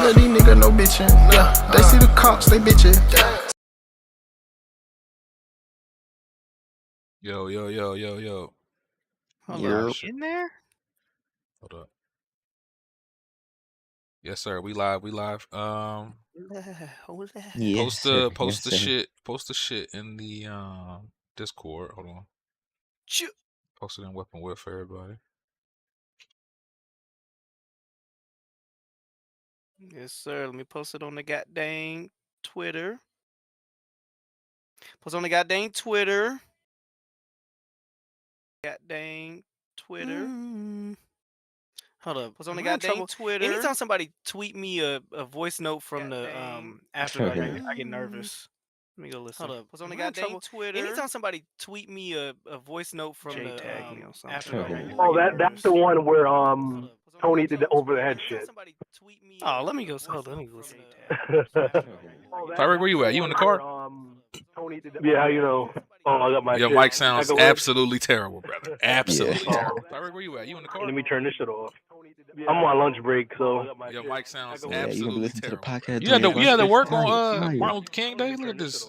of these niggas no bitchin'. Yeah, they see the cops, they bitchin'. Yo. Hold Yep. on, in there? Hold up. Yes, sir. We live. Yes, Post the shit in the Discord. Hold on. Post it in Weapon Whip for everybody. Yes, sir. Let me post it on the goddamn Twitter. Post on the goddamn Twitter. Hold up. Post on the goddamn Twitter. Anytime somebody tweet me a voice note from the after I get nervous. Let me go listen. Hold up. Post on the goddamn Twitter. Anytime somebody tweet me a voice note from the after that's the one where Tony did the over the head shit. Oh, let me go. Hold on, let me go listen. Tyrek, where you at? You in the car? Yeah, you know. Oh, I got my Your shit. mic sounds absolutely terrible, brother. Absolutely terrible. Tyrek, where you at? You in the car? Let me turn this shit off. I'm on lunch break, so your mic sounds you can absolutely listen terrible. to the podcast. You had to work on Martin Luther King Day. Look at this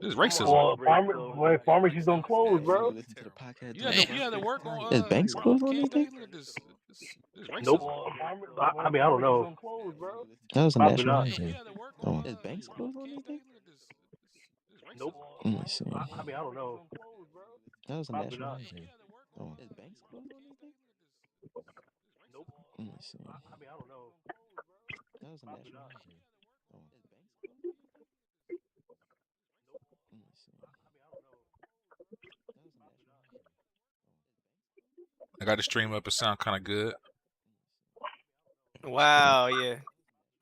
racism. Well, pharmacies don't close, bro. You had to work on Is banks closed on this day? Look at this racism. Nope. I mean, I don't know. That was a Probably national not. holiday. Oh. Is banks closed on this day? Nope. Let me see. I mean, I don't know. That was a national holiday. Oh. Is banks closed on this day? Nope. Let me see. I mean, I don't know. That was a national holiday. Oh. Is banks closed on this day? Let me see. That was a national holiday. I got the stream up. It sound kind of good. Wow, yeah.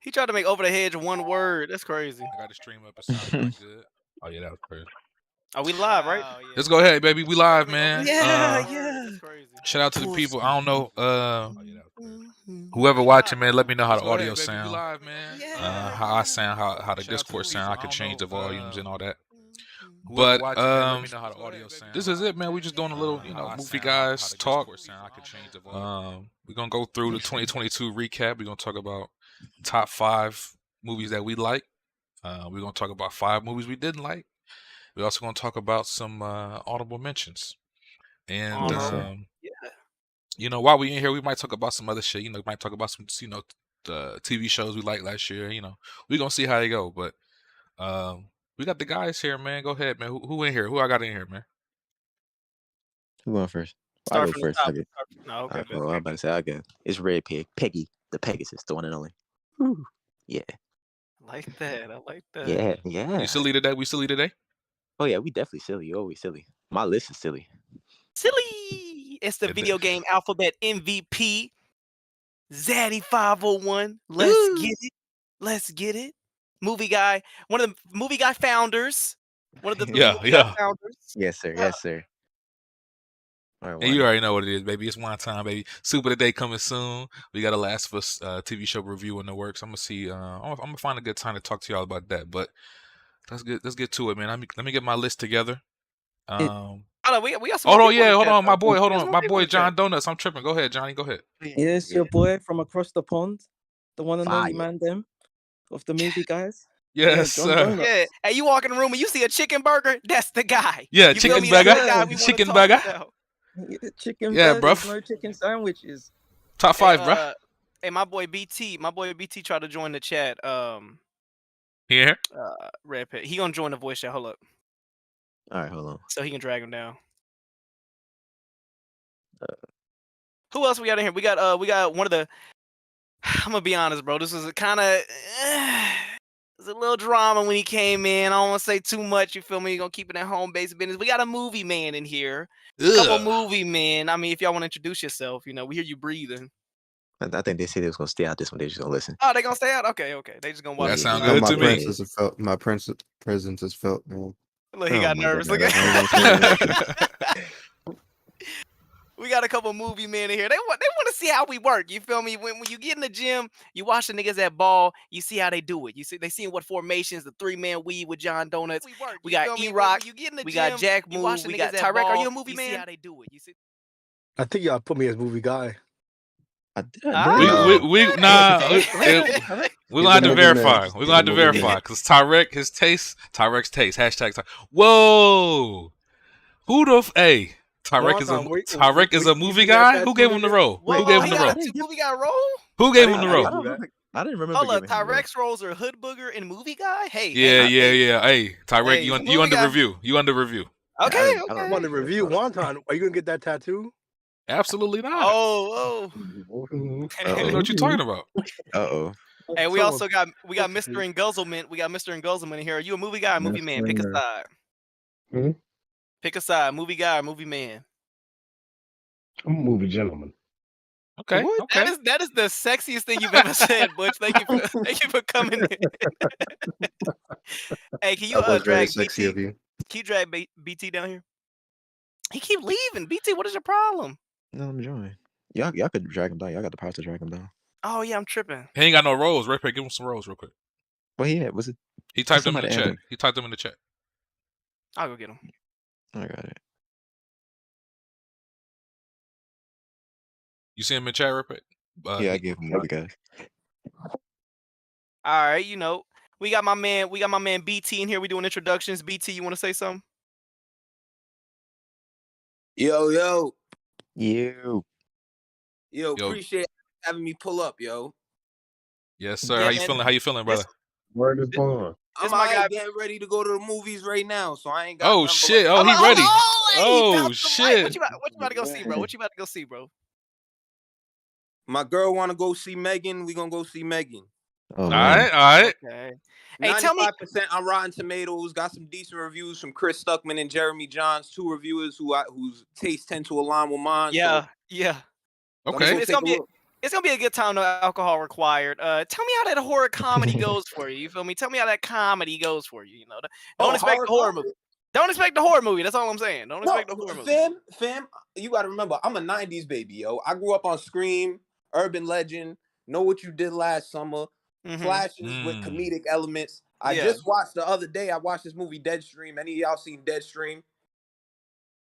He tried to make over the hedge one word. That's crazy. I got the stream up. It sound kind of good. Oh yeah, that was crazy. Are we live, right? Let's go ahead, baby. We live, man. Yeah. That's crazy. Shout out to the people. I don't know. Whoever watching, man, let me know how the audio sound. Live, man. How I sound, how the Discord sound. I can change the volumes and all that. But this is it, man. We just doing a little, movie guys talk. We're gonna go through the 2022 recap. We're gonna talk about top 5 movies that we like. We're gonna talk about 5 movies we didn't like. We're also gonna talk about some audible mentions. And while we in here, we might talk about some other shit. We might talk about some, the TV shows we liked last year. We're gonna see how they go. But we got the guys here, man. Go ahead, man. Who in here? Who I got in here, man? Who going first? Start I'll go first. No, okay. I'm about to say, okay. It's Red Pig. Peggy, the Pegasus, the one and only. Woo. Yeah. I like that. Yeah. You silly today? We silly today? Oh, yeah, we definitely silly. Always silly. My list is silly. Silly. It's the video game alphabet MVP. Zaddy 501. Let's get it. Movie guy. One of the movie guy founders. One of the 3 movie guy founders. Yes, sir. All right, and you already know what it is, baby. It's one time, baby. Super Today coming soon. We got a Last of Us TV show review in the works. I'm gonna see. I'm gonna find a good time to talk to y'all about that. But let's get to it, man. Let me get my list together. We got some hold more on, my boy John Donuts. I'm tripping. Go ahead, Johnny. Go ahead. Yes, your boy from across the pond, the one and only man them of the movie guys. Yes, sir. Yeah. Hey, you walk in the room and you see a chicken burger, that's the guy. Yeah, you chicken burger. Chicken burger. Chicken burgers, bruv. No chicken sandwiches. Top 5, bro. Hey, my boy BT tried to join the chat. Here. Red Pit. He gonna join the voice chat. Hold up. All right, hold on. So he can drag him down. Who else we got in here? We got one of the. I'm gonna be honest, bro. This was a kind of. It was a little drama when he came in. I don't want to say too much. You feel me? You're gonna keep it at home based business. We got a movie man in here. A couple movie men. I mean, if y'all want to introduce yourself, we hear you breathing. I think they said they was gonna stay out this one. They just gonna listen. Oh, they gonna stay out? Okay. They just gonna watch. That sounds good to me. My presence is felt, man. Look, he got nervous. Look We got a couple movie men in here. They want to see how we work. You feel me? When you get in the gym, you watch the niggas at ball. You see how they do it. You see they seeing what formations, the 3-man weave with John Donuts. We got E-Rock. We got Jack Move. We got Tyrek. Are you a movie man? See how they do it. You see? I think y'all put me as movie guy. I did. We're gonna have to verify. We're gonna have to verify because Tyrek's taste. Hashtag. Whoa, who the Tyrek is a movie guy. Who gave him the role? Whoa, Who gave him he the role? got a movie guy role? Who gave him the role? I didn't remember. Hold up, Tyrek's roles are Hood Booger and movie guy. Hey, yeah. Hey, Tyrek, you under review. You under review. Okay. I'm on the review. Wonton, are you gonna get that tattoo? Absolutely not. Oh. I don't know what you're talking about. Hey, we got Mr. Engulzlement. We got Mr. Engulzlement in here. Are you a movie guy or movie man? Pick a side. Pick a side. Movie guy or movie man? I'm a movie gentleman. Okay. That is the sexiest thing you've ever said, Butch. Thank you for coming in. Hey, can you drag BT? Can you drag BT down here? He keep leaving. BT, what is your problem? No, I'm enjoying. Y'all could drag him down. Y'all got the power to drag him down. Oh yeah, I'm tripping. He ain't got no rolls. Red Pack, give him some rolls real quick. Well, yeah, was it? He typed them in the chat. He typed them in the chat. I'll go get him. I got it. You see him in chat, Red Pack? Yeah, I gave him movie guys. All right, we got my man BT in here. We doing introductions. BT, you want to say something? Yo, appreciate having me pull up, yo. Yes, sir. How you feeling, brother? Word is born. I'm getting ready to go to the movies right now, so I ain't got. Oh shit! Oh, he ready. Oh shit! What you about to go see, bro? What you about to go see, bro? My girl want to go see Megan. We gonna go see Megan. All right. Okay. Hey, 95% on Rotten Tomatoes. Got some decent reviews from Chris Stuckman and Jeremy Johns, two reviewers whose tastes tend to align with mine. Yeah. Okay. It's gonna be a good time. No alcohol required. Tell me how that horror comedy goes for you. You feel me? Tell me how that comedy goes for you. You know, don't expect the horror movie. Don't expect the horror movie. That's all I'm saying. Don't expect the horror movie. Fam, you gotta remember, I'm a '90s baby, yo. I grew up on Scream, Urban Legend, Know What You Did Last Summer. Flashes with comedic elements. I just watched the other day. I watched this movie Deadstream. Any of y'all seen Deadstream?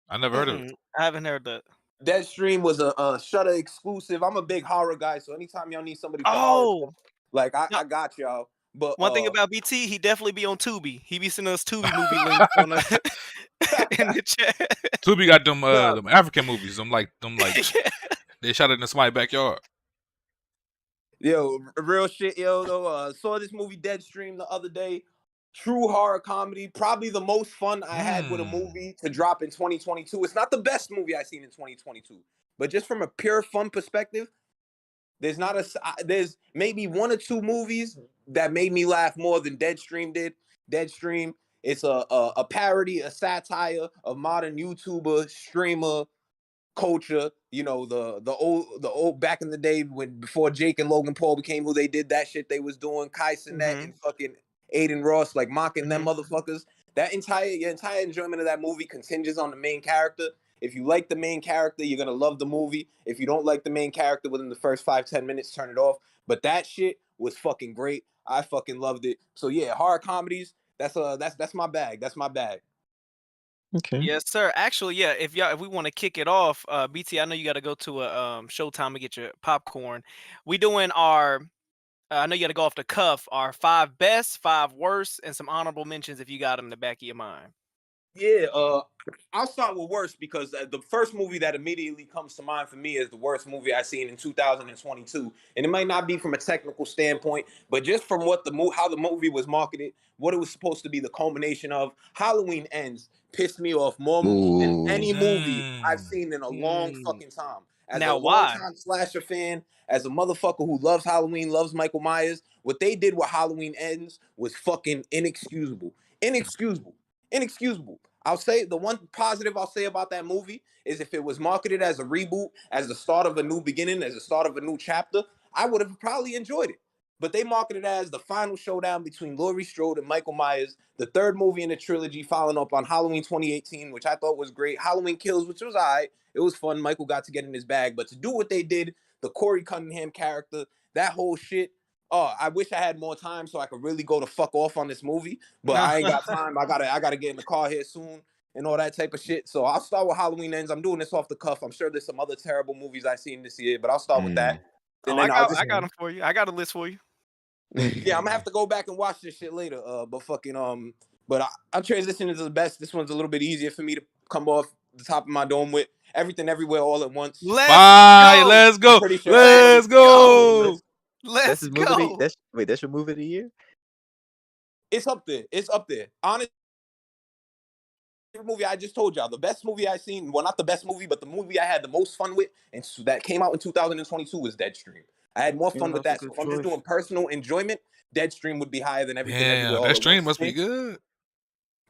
I never heard of it. I haven't heard that. Deadstream was a Shudder exclusive. I'm a big horror guy, so anytime y'all need somebody for horror, like I got y'all. But one thing about BT, he definitely be on Tubi. He be sending us Tubi movie links on in the chat. Tubi got them African movies. Them like they shot it in somebody's backyard. Yo, real shit, yo. Though, saw this movie Deadstream the other day. True horror comedy, probably the most fun I had with a movie to drop in 2022. It's not the best movie I've seen in 2022, but just from a pure fun perspective, there's maybe one or two movies that made me laugh more than Deadstream did. Deadstream, it's a parody, a satire of modern YouTuber, streamer culture. You know, the old back in the day before Jake and Logan Paul became who they did, that shit they was doing, Kai Cenat and fucking Aiden Ross, like mocking them motherfuckers. Your entire enjoyment of that movie contingents on the main character. If you like the main character, you're gonna love the movie. If you don't like the main character within the first 5-10 minutes, turn it off. But that shit was fucking great. I fucking loved it. So yeah, horror comedies, that's my bag. That's my bag. Okay. Yes, sir. Actually, yeah. If we want to kick it off, BT, I know you got to go to a Showtime to get your popcorn. We doing our. I know you got to go off the cuff. Our 5 best, 5 worst, and some honorable mentions if you got them in the back of your mind. Yeah, I'll start with worst because the first movie that immediately comes to mind for me is the worst movie I've seen in 2022, and it might not be from a technical standpoint, but just from what how the movie was marketed, what it was supposed to be the culmination of. Halloween Ends pissed me off more than any movie I've seen in a long fucking time. As a long-time slasher fan, as a motherfucker who loves Halloween, loves Michael Myers, what they did with Halloween Ends was fucking inexcusable. Inexcusable. I'll say the one positive I'll say about that movie is if it was marketed as a reboot, as the start of a new beginning, as the start of a new chapter, I would have probably enjoyed it. But they marketed it as the final showdown between Laurie Strode and Michael Myers, the third movie in the trilogy, following up on Halloween 2018, which I thought was great. Halloween Kills, which was all right. It was fun. Michael got to get in his bag. But to do what they did, the Corey Cunningham character, that whole shit, I wish I had more time so I could really go to fuck off on this movie. But I ain't got time. I gotta get in the car here soon and all that type of shit. So I'll start with Halloween Ends. I'm doing this off the cuff. I'm sure there's some other terrible movies I've seen this year, but I'll start with that. Oh, And I then I'll got just I got them for you. I got a list for you. yeah, I'm gonna have to go back and watch this shit later. But fucking but I'll transition into the best. This one's a little bit easier for me to come off the top of my dome with. Everything Everywhere All at Once. Let's Fine, go. let's I'm go. pretty sure Let's everybody's go. Let's That's his movie. Of the, go. that's your movie of the year. It's up there. It's up there. Honestly, movie I just told y'all, the best movie I seen. Well, not the best movie, but the movie I had the most fun with, and that came out in 2022 was Deadstream. I had more Yeah, fun with that's a that. So good if I'm just choice. doing personal enjoyment, Deadstream would be higher than Everything Everywhere Damn, All that at stream Once. must be good.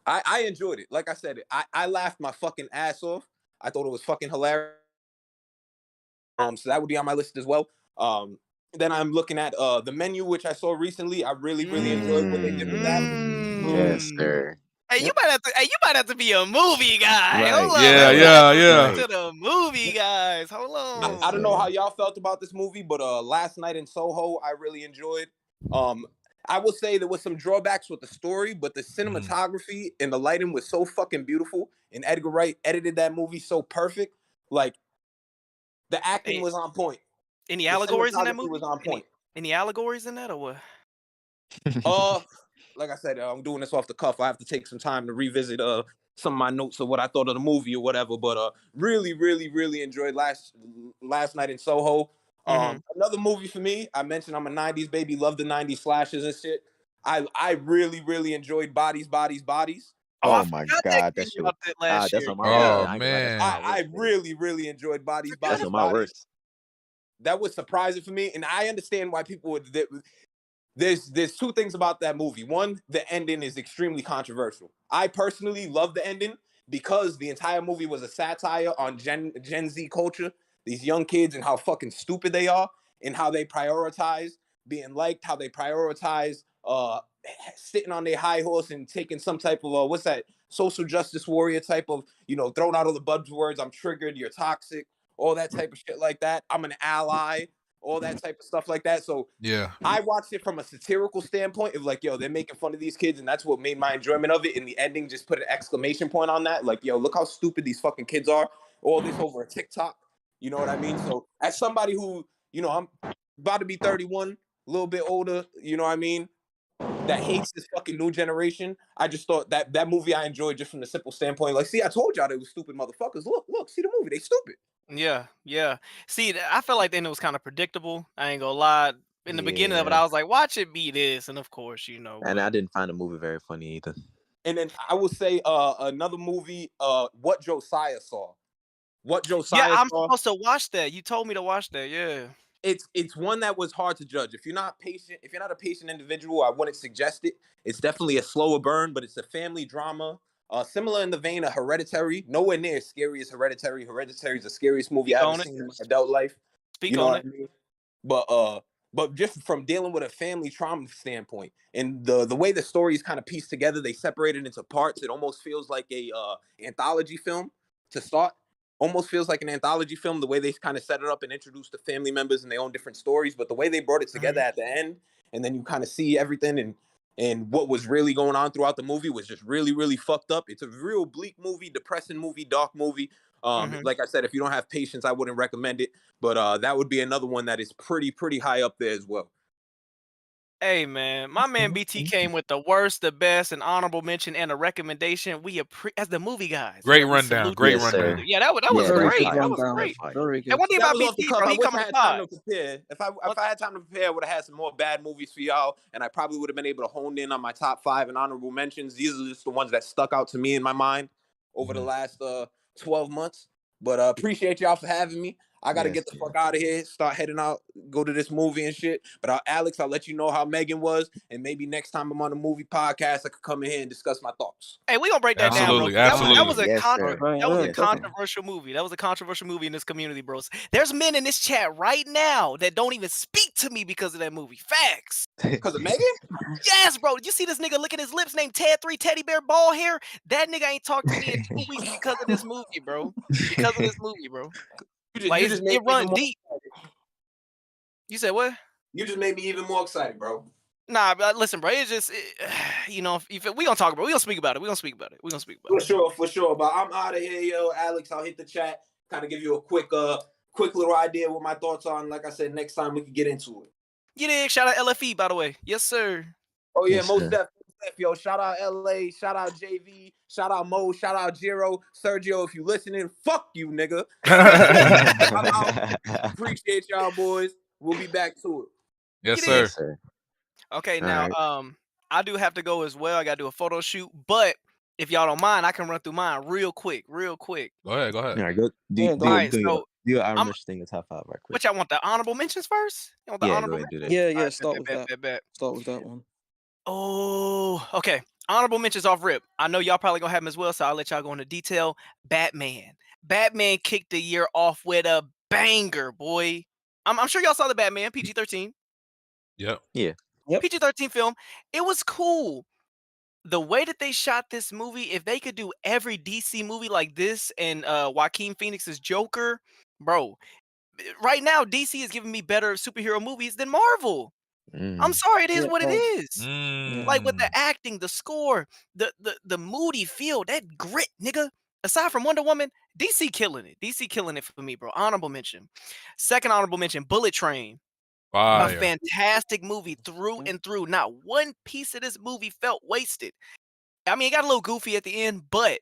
I enjoyed it. Like I said, I laughed my fucking ass off. I thought it was fucking hilarious. So that would be on my list as well. Then I'm looking at The Menu, which I saw recently. I really enjoyed what they did with that. Yes, sir. Hey, Yep. you might have to be a movie guy. Right. Hold on. Yeah, We yeah, gotta yeah. get to the movie guys. Hold on. Yes, I don't know sir. how y'all felt about this movie, but Last Night in Soho, I really enjoyed. I will say there was some drawbacks with the story, but the cinematography and the lighting was so fucking beautiful, and Edgar Wright edited that movie so perfect. Like the acting Hey, was on point. any The allegories in that cinematography movie? was on point. Any allegories in that or what? Like I said, I'm doing this off the cuff. I have to take some time to revisit some of my notes of what I thought of the movie or whatever. But really enjoyed last night in Soho. Another movie for me. I mentioned I'm a '90s baby. Love the '90s slashes and shit. I really enjoyed Bodies. Oh, I Oh my forgot that God, that came shit was out that last that's year. on my list. Oh Yeah. I ain't gonna lie, that's on man. my list. I really enjoyed Bodies. That's on my worst. That was surprising for me, and I understand why people would. There's two things about that movie. One, the ending is extremely controversial. I personally love the ending because the entire movie was a satire on Gen Z culture, these young kids and how fucking stupid they are, and how they prioritize being liked, how they prioritize sitting on their high horse and taking some type of what's that, social justice warrior type of, throwing out all the buzzwords. I'm triggered, you're toxic, all that type of shit like that. I'm an ally, all that type of stuff like that. So Yeah. I watched it from a satirical standpoint of like, yo, they're making fun of these kids, and that's what made my enjoyment of it. And the ending just put an exclamation point on that. Like, yo, look how stupid these fucking kids are. All this over a TikTok. You know what I mean? So as somebody who, I'm about to be 31, a little bit older, you know what I mean, that hates this fucking new generation, I just thought that movie I enjoyed just from the simple standpoint. Like, see, I told y'all they were stupid motherfuckers. Look, see the movie. They stupid. Yeah. See, I felt like then it was kind of predictable. I ain't gonna lie. In the beginning of it, Yeah. I was like, watch it be this, and of course, And but I didn't find the movie very funny either. And then I will say another movie, What Josiah Saw. What yeah, Josiah I'm Saw. supposed to watch that. You told me to watch that. Yeah. It's one that was hard to judge. If you're not a patient individual, I wouldn't suggest it. It's definitely a slower burn, but it's a family drama. Similar in the vein of Hereditary. Nowhere near as scary as Hereditary. Hereditary is the scariest movie Speak I ever on it. seen in my adult life. Speak You know on what it. I mean? But just from dealing with a family trauma standpoint, and the way the story is kind of pieced together, they separate it into parts. It almost feels like a anthology film to start. Almost feels like an anthology film, the way they kind of set it up and introduce the family members and their own different stories, but the way they brought it together at the end, and then you kind of see everything and what was really going on throughout the movie was just really fucked up. It's a real bleak movie, depressing movie, dark movie. Like I said, if you don't have patience, I wouldn't recommend it. But that would be another one that is pretty high up there as well. Hey man, my man BT came with the worst, the best, an honorable mention, and a recommendation. As the movie guys, Great we rundown. salute Great you. Yes, rundown. sir. Yeah, that was Yeah, Very that's good great. fire. That was rundown. great. That's fire. Very And good. one thing That about was off the BT, cuff. bro, I he wish come I on had the time pod. to prepare. If I had time to prepare, I would have had some more bad movies for y'all, and I probably would have been able to hone in on my top 5 and honorable mentions. These are just the ones that stuck out to me in my mind over the last 12 months. But appreciate y'all for having me. I got to Yes, get the yeah. fuck out of here, start heading out, go to this movie and shit. But Alex, I'll let you know how Megan was, and maybe next time I'm on a movie podcast, I could come in here and discuss my thoughts. Hey, we gonna break that down, bro. Absolutely. 'Cause that Absolutely. was a Yes, sir. Right, that was a Yes, sir. controversial movie. That was a controversial movie in this community, bros. There's men in this chat right now that don't even speak to me because of that movie. Facts. Because of Megan? Yes, bro. Did you see this nigga licking his lips named Ted3 Teddy Bear Ball Hair? That nigga ain't talked to me in 2 weeks because of this movie, bro. Because of this movie, bro. Like You just made it me even run more deep. You said what? You just made me even more excited, bro. Nah, but listen, bro. It's just, if we gonna talk about it. We gonna speak about it. We gonna speak about it. For sure. But I'm out of here, yo. Alex, I'll hit the chat, kind of give you a quick quick little idea what my thoughts are. And like I said, next time we can get into it. You dig? Shout out LFE, by the way. Yes, sir. Oh yeah, Yes, most sir. definitely. Yo, shout out LA, shout out JV, shout out Mo, shout out Jiro, Sergio. If you listening, fuck you, nigga. I'm out. Appreciate y'all, boys. We'll be back to it. Yes, You sir. dig? Yes, sir. Okay, All now right. I do have to go as well. I gotta do a photo shoot, but if y'all don't mind, I can run through mine real quick. Go ahead. All right, go Yeah, do go All your right, do your so do your honorable I'm mention thing in top 5 right quick. what y'all want, the honorable mentions first? You want the Yeah, go honorable ahead, do mentions? that. Yeah, All yeah. right, Start with that. bet. Start with that one. Oh, okay. Honorable mentions off rip. I know y'all probably gonna have them as well, so I'll let y'all go into detail. Batman. Batman kicked the year off with a banger, boy. I'm sure y'all saw the Batman PG-13. Yep. Yeah. Yep. PG-13 film. It was cool. The way that they shot this movie, if they could do every DC movie like this and Joaquin Phoenix's Joker, bro. Right now, DC is giving me better superhero movies than Marvel. I'm sorry, it is Yeah, what it facts. is. Mm. Like with the acting, the score, the moody feel, that grit, nigga. Aside from Wonder Woman, DC killing it. DC killing it for me, bro. Honorable mention. Second honorable mention, Bullet Train. A Fire. fantastic movie through and through. Not one piece of this movie felt wasted. I mean, it got a little goofy at the end, but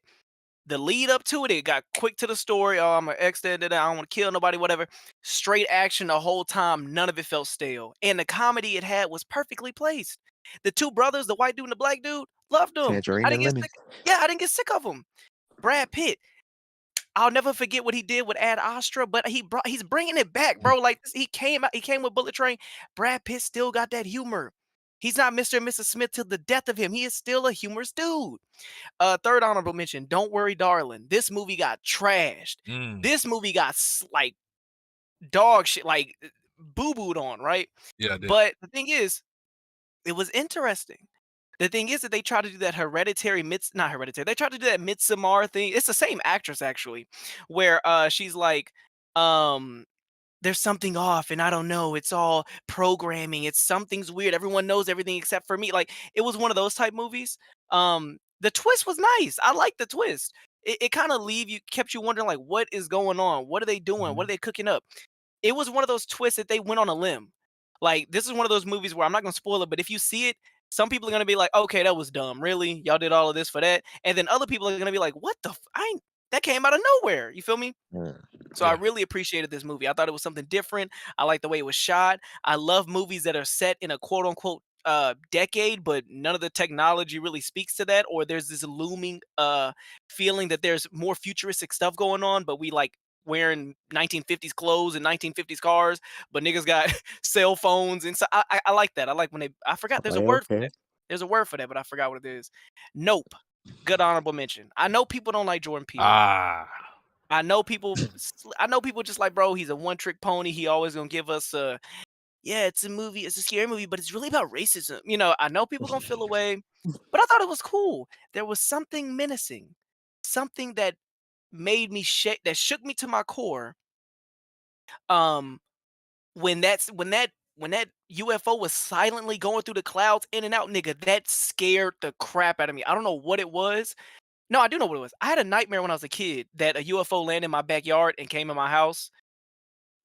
the lead up to it, it got quick to the story. Oh, I'm an ex I don't want to kill nobody, whatever. Straight action the whole time. None of it felt stale. And the comedy it had was perfectly placed. The two brothers, the white dude and the black dude, loved them. Tangerine I and didn't get lemon. sick. Yeah, I didn't get sick of them. Brad Pitt. I'll never forget what he did with Ad Astra, but he's bringing it back, bro. Like he came with Bullet Train. Brad Pitt still got that humor. He's not Mr. and Mrs. Smith till the death of him. He is still a humorous dude. Third honorable mention, Don't Worry, Darling. This movie got trashed. Mm. This movie got like dog shit, like boo-booed on, right? Yeah, I did. But the thing is, it was interesting. The thing is that they tried to do that not hereditary. They tried to do that Midsommar thing. It's the same actress actually, where she's like, there's something off and I don't know. It's all programming. It's something's weird. Everyone knows everything except for me. Like it was one of those type movies. The twist was nice. I like the twist. It kind of kept you wondering like what is going on? What are they doing? What are they cooking up? It was one of those twists that they went on a limb. Like this is one of those movies where I'm not gonna spoil it, but if you see it, some people are gonna be like, okay, that was dumb. Really? Y'all did all of this for that? And then other people are gonna be like, what the that came out of nowhere. You feel me? So I Yeah. really appreciated this movie. I thought it was something different. I like the way it was shot. I love movies that are set in a quote unquote decade, but none of the technology really speaks to that, or there's this looming feeling that there's more futuristic stuff going on, but we like wearing 1950s clothes and 1950s cars, but niggas got cell phones, and so I like that. I like when I forgot there's a word for that. There's a word for that, but I forgot what it is. Nope. Good honorable mention. I know people don't like Jordan Peele. I know people just like, bro, he's a one-trick pony. He always gonna give us yeah, it's a scary movie, but it's really about racism. You know, I know people gonna feel away, but I thought it was cool. There was something menacing, something that made me that shook me to my core. When that UFO was silently going through the clouds in and out, nigga, that scared the crap out of me. I don't know what it was. No, I do know what it was. I had a nightmare when I was a kid that a UFO landed in my backyard and came in my house.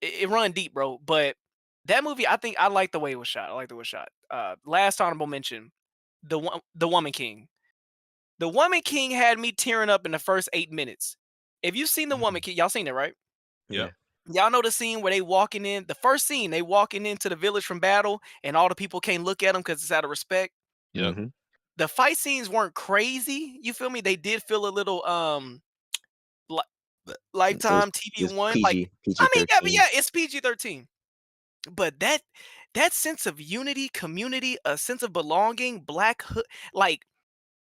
It run deep, bro. But that movie, I think I like the way it was shot. I like the way it was shot. Last honorable mention, the Woman King. The Woman King had me tearing up in the first 8 minutes. If you've seen the Woman King, y'all seen it, right? Yeah. Y'all know the scene where they walking in, the first scene, they walking into the village from battle and all the people can't look at them because it's out of respect. Yeah. The fight scenes weren't crazy. You feel me? They did feel a little Lifetime TV1. Like I mean, yeah, it's PG-13. But that sense of unity, community, a sense of belonging, black hood, like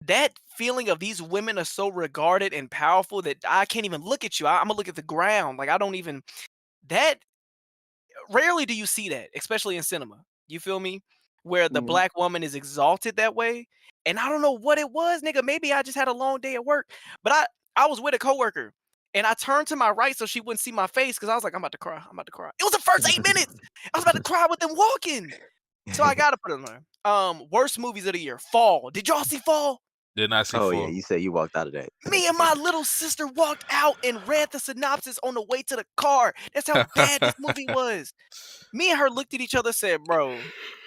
that feeling of these women are so regarded and powerful that I can't even look at you. I'm gonna look at the ground. Like I don't even that rarely do you see that, especially in cinema. You feel me? Where the black woman is exalted that way. And I don't know what it was, nigga. Maybe I just had a long day at work. But I was with a coworker and I turned to my right so she wouldn't see my face because I was like, I'm about to cry. I'm about to cry. It was the first 8 minutes. I was about to cry with them walking. So I gotta put it on there. Worst movies of the year. Fall. Did y'all see Fall? Did not see Oh full. yeah, you said you walked out of that. Me and my little sister walked out and read the synopsis on the way to the car. That's how bad this movie was. Me and her looked at each other, said, "Bro,"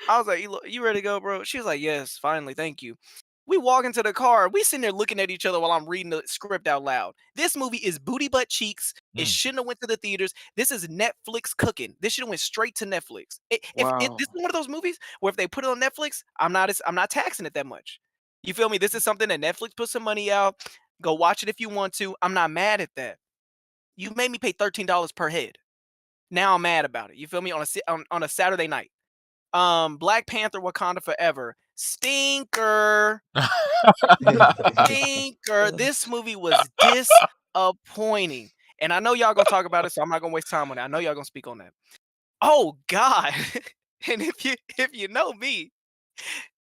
I was like, "You ready to go, bro?" She was like, "Yes, finally, thank you." We walk into the car. We sitting there looking at each other while I'm reading the script out loud. This movie is booty butt cheeks. It shouldn't have went to the theaters. This is Netflix cooking. This should have went straight to Netflix. This is one of those movies where if they put it on Netflix, I'm not taxing it that much. You feel me? This is something that Netflix put some money out. Go watch it if you want to. I'm not mad at that. You made me pay $13 per head. Now I'm mad about it. You feel me? On a Saturday night. Black Panther Wakanda Forever. Stinker. Stinker. This movie was disappointing. And I know y'all gonna talk about it, so I'm not gonna waste time on it. I know y'all gonna speak on that. Oh God. And if you know me,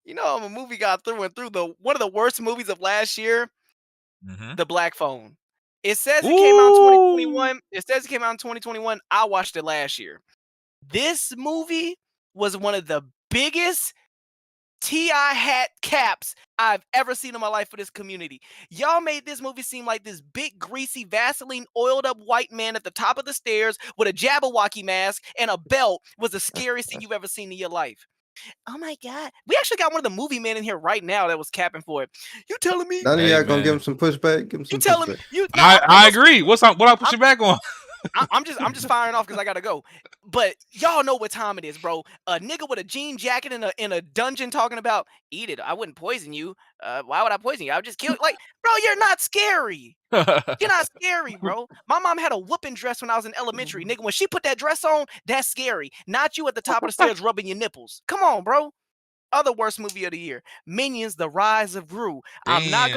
you know I'm a movie guy through and through. One of the worst movies of last year, The Black Phone. It says it came out in 2021. It says it came out in 2021. I watched it last year. This movie was one of the biggest T.I. hat caps I've ever seen in my life for this community. Y'all made this movie seem like this big, greasy, Vaseline oiled up white man at the top of the stairs with a Jabberwocky mask and a belt was the scariest thing you've ever seen in your life. Oh my God. We actually got one of the movie men in here right now that was capping for it. You telling me? None of y'all gonna give him some pushback. Give him You some telling me? pushback. I agree. What I pushing back on? I'm just firing off because I gotta go. But y'all know what time it is, bro. A nigga with a jean jacket in a dungeon talking about eat it. I wouldn't poison you. Why would I poison you? I would just kill you. Like, bro, you're not scary. You're not scary, bro. My mom had a whooping dress when I was in elementary. Nigga, when she put that dress on, that's scary. Not you at the top of the stairs rubbing your nipples. Come on, bro. Other worst movie of the year. Minions: The Rise of Gru. I'm not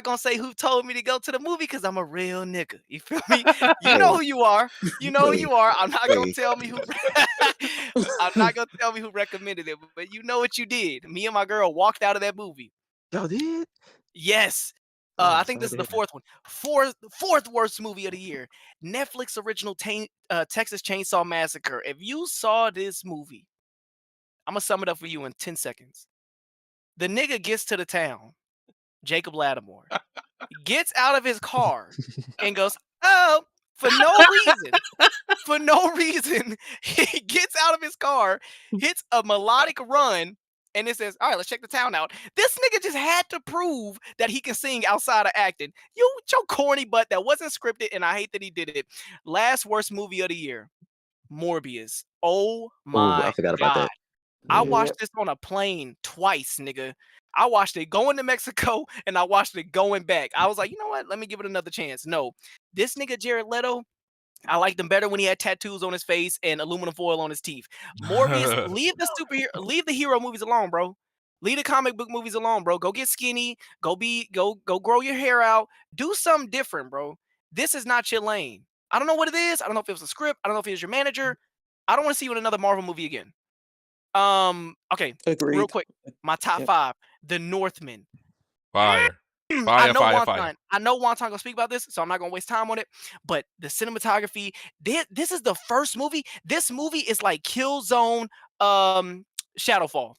gonna say who told me to go to the movie because I'm a real nigga. You feel me? You know who you are. You know who you are. I'm not gonna tell me who I'm not gonna tell me who recommended it, but you know what you did. Me and my girl walked out of that movie. Y'all did? Yes. I think this is the fourth one. Fourth worst movie of the year. Netflix original Texas Chainsaw Massacre. If you saw this movie, I'm gonna sum it up for you in 10 seconds. The nigga gets to the town, Jacob Lattimore, gets out of his car and goes, "Oh," for no reason. For no reason, he gets out of his car, hits a melodic run, and it says, "All right, let's check the town out." This nigga just had to prove that he can sing outside of acting. You with your corny butt that wasn't scripted, and I hate that he did it. Last worst movie of the year, Morbius. Oh Oh, I my forgot about God. that. I watched this on a plane twice, nigga. I watched it going to Mexico and I watched it going back. I was like, you know what? Let me give it another chance. No, this nigga Jared Leto, I liked him better when he had tattoos on his face and aluminum foil on his teeth. Morbius, leave the hero movies alone, bro. Leave the comic book movies alone, bro. Go get skinny. Go grow your hair out. Do something different, bro. This is not your lane. I don't know what it is. I don't know if it was a script. I don't know if it was your manager. I don't want to see you in another Marvel movie again. Okay, Agreed. real quick. My top 5, The Northman. Fire. I know Fire. Wonton gonna speak about this, so I'm not gonna waste time on it. But the cinematography, this is the first movie. This movie is like Killzone, Shadowfall.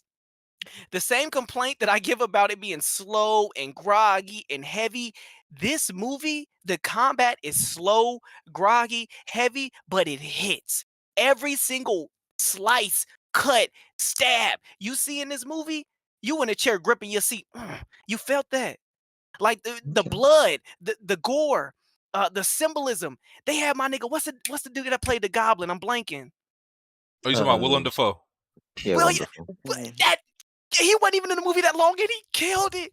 The same complaint that I give about it being slow and groggy and heavy. This movie, the combat is slow, groggy, heavy, but it hits. Every single slice, cut, stab you see in this movie, you in a chair gripping your seat. You felt that. Like the blood, the gore, the symbolism. They had my nigga. What's the dude that played the Goblin? I'm blanking. Oh, you talking about Willem Dafoe? Yeah, William, wonderful. he wasn't even in the movie that long, and he killed it.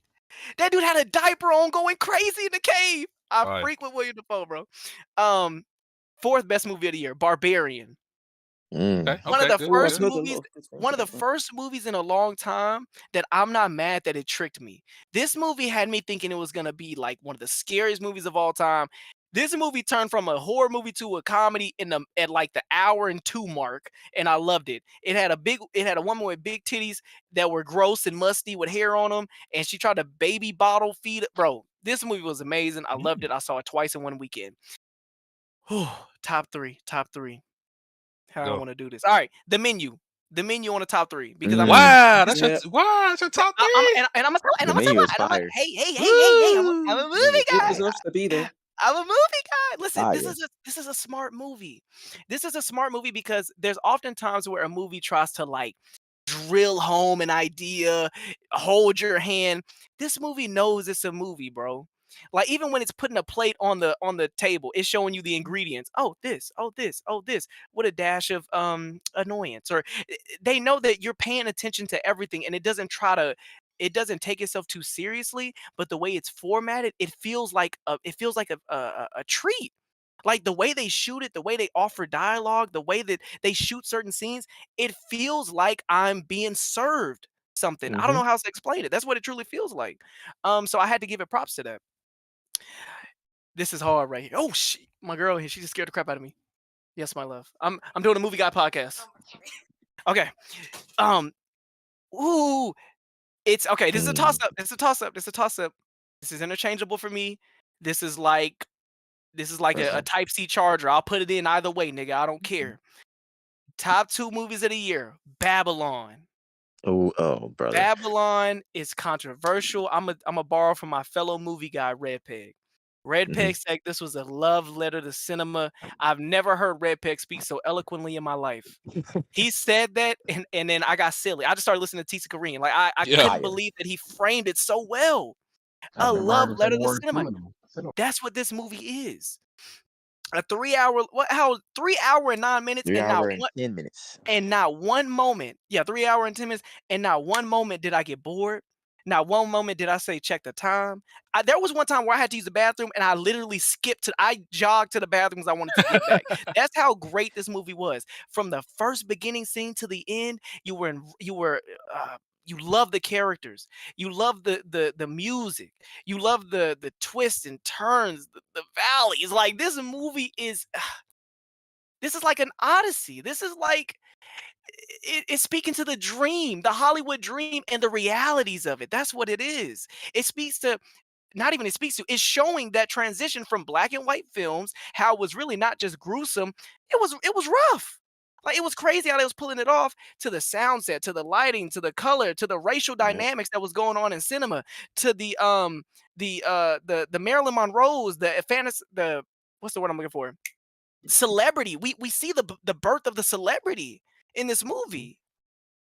That dude had a diaper on, going crazy in the cave. I freak with William Dafoe, bro. Fourth best movie of the year, Barbarian. Okay, One of the good, first good. movies, one of the first movies in a long time that I'm not mad that it tricked me. This movie had me thinking it was gonna be like one of the scariest movies of all time. This movie turned from a horror movie to a comedy at like the hour and 2 mark, and I loved it. It had a woman with big titties that were gross and musty with hair on them, and she tried to baby bottle feed it. Bro, this movie was amazing. I loved it. I saw it twice in one weekend. Top three. How I Go. want to do this. All right, The Menu. The Menu on the top 3 because Wow, that's Yeah. your top I'm 3. and I'm The gonna Menu is and I'm fire. hey, I'm a movie It guy. deserves to be there. I'm a movie guy. Listen, Fire. this is a smart movie. This is a smart movie because there's often times where a movie tries to like drill home an idea, hold your hand. This movie knows it's a movie, bro. Like even when it's putting a plate on the table, it's showing you the ingredients. Oh, this, oh, this, oh, this, with a dash of annoyance. Or they know that you're paying attention to everything and it doesn't take itself too seriously, but the way it's formatted, it feels like a treat. Like the way they shoot it, the way they offer dialogue, the way that they shoot certain scenes, it feels like I'm being served something. I don't know how else to explain it. That's what it truly feels like. So I had to give it props to that. This is hard right here. Oh shit, my girl here, she just scared the crap out of me. Yes, my love. I'm doing a movie guy podcast. Okay. Um. Ooh. It's okay. This is a toss up. This is a toss up. This is a toss up. This is interchangeable for me. This is like a Type C charger. I'll put it in either way, nigga. I don't care. Top 2 movies of the year. Babylon. Oh, brother. Babylon is controversial. I'm a borrow from my fellow movie guy, Red Peg. Red Peg said this was a love letter to cinema. I've never heard Red Peg speak so eloquently in my life. He said that, and then I got silly. I just started listening to Tisa Kareem. Like I couldn't believe that he framed it so well. A love letter to cinema. That's what this movie is. A 3 hour 3 hour and 9 minutes 3 and not hour and one 10 minutes. and not one moment. Yeah, 3 hour and 10 minutes and not one moment did I get bored. Not one moment did I say check the time. There was one time where I had to use the bathroom and I literally I jogged to the bathroom because I wanted to get back. That's how great this movie was. From the first beginning scene to the end, you love the characters. You love the music. You love the twists and turns, the valleys. Like this movie is this is like an odyssey. This is like it's speaking to the dream, the Hollywood dream, and the realities of it. That's what it is. It speaks to not even it speaks to, it's showing that transition from black and white films, how it was really not just gruesome, it was rough. Like it was crazy how they was pulling it off to the sound set, to the lighting, to the color, to the racial dynamics that was going on in cinema, to the Marilyn Monroe's, the fantasy, the what's the word I'm looking for? Celebrity. We see the birth of the celebrity in this movie.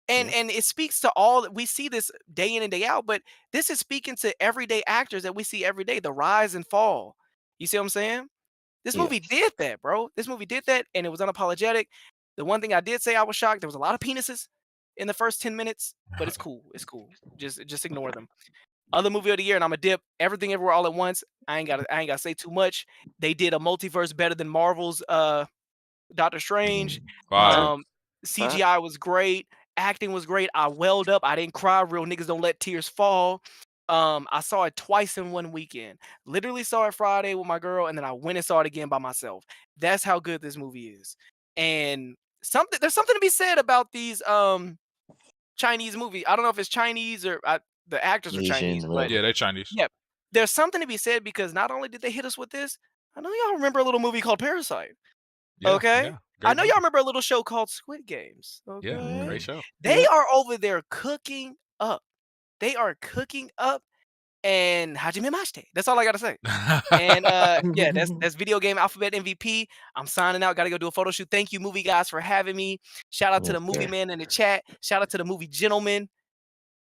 And it speaks to all we see this day in and day out, but this is speaking to everyday actors that we see every day, the rise and fall. You see what I'm saying? This movie did that, bro. This movie did that, and it was unapologetic. The one thing I did say I was shocked, there was a lot of penises in the first 10 minutes, but it's cool. It's cool. Just ignore them. Other movie of the year, and I'm a dip Everything Everywhere All at Once. I ain't gotta say too much. They did a multiverse better than Marvel's Doctor Strange. Fire. CGI was great. Acting was great. I welled up. I didn't cry. Real niggas don't let tears fall. I saw it twice in one weekend. Literally saw it Friday with my girl, and then I went and saw it again by myself. That's how good this movie is. And there's something to be said about these Chinese movies. I don't know if it's Chinese or the actors are Chinese, but yeah, they're Chinese. yeah, there's something to be said because not only did they hit us with this, I know y'all remember a little movie called Parasite. Yeah, Okay. yeah, I great know movie. y'all remember a little show called Squid Games. Yeah, Okay. great show. They are over there cooking up. They are cooking up and Hajime Mashite. That's all I gotta say. And yeah, that's video game alphabet MVP. I'm signing out. Gotta go do a photo shoot. Thank you, movie guys, for having me. Shout out to the movie man in the chat. Shout out to the movie gentleman.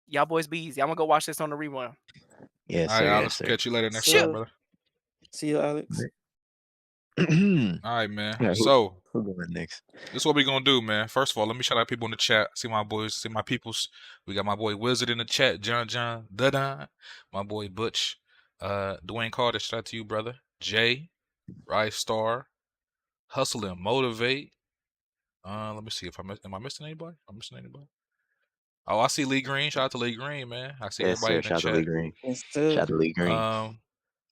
Y'all boys be easy. I'm gonna go watch this on the rerun. Yes, All sir. right, Yes, Alex. sir. Catch you later next So- time, brother. See you, Alex. All right, man. Yeah, So who going next? this is what we gonna do, man. First of all, let me shout out people in the chat. See my boys, see my peoples. We got my boy Wizard in the chat, John, da-da. My boy Butch, Dwayne Carter. Shout out to you, brother. Jay, Rice Star, Hustle and Motivate. Let me see if am I missing anybody? I'm missing anybody. Oh, I see Lee Green. Shout out to Lee Green, man. I see Yes, everybody sir. in the Shout out to chat. Lee Green. Yes, Shout sir. out to Lee Green.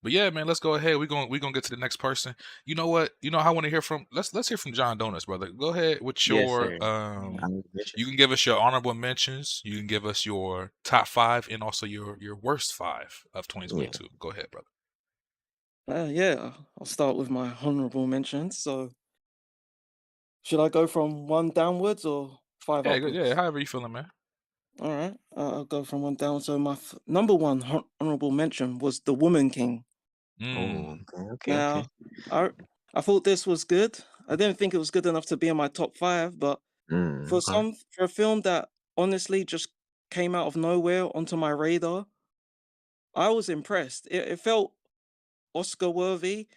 But yeah, man, let's go ahead. We're gonna get to the next person. You know what? You know I want to hear from. Let's hear from John Donuts, brother. Go ahead with Yes, your sir. You can give us your honorable mentions. You can give us your top 5 and also your worst 5 of 2022. Go ahead, brother. Yeah, I'll start with my honorable mentions. So, should I go from one downwards or 5 Yeah, upwards. yeah. However you feeling, man. All right, I'll go from 1 down. So my number 1 honorable mention was The Woman King. Oh, okay. Now, I thought this was good. I didn't think it was good enough to be in my top 5, but for a film that honestly just came out of nowhere onto my radar, I was impressed. It felt Oscar worthy.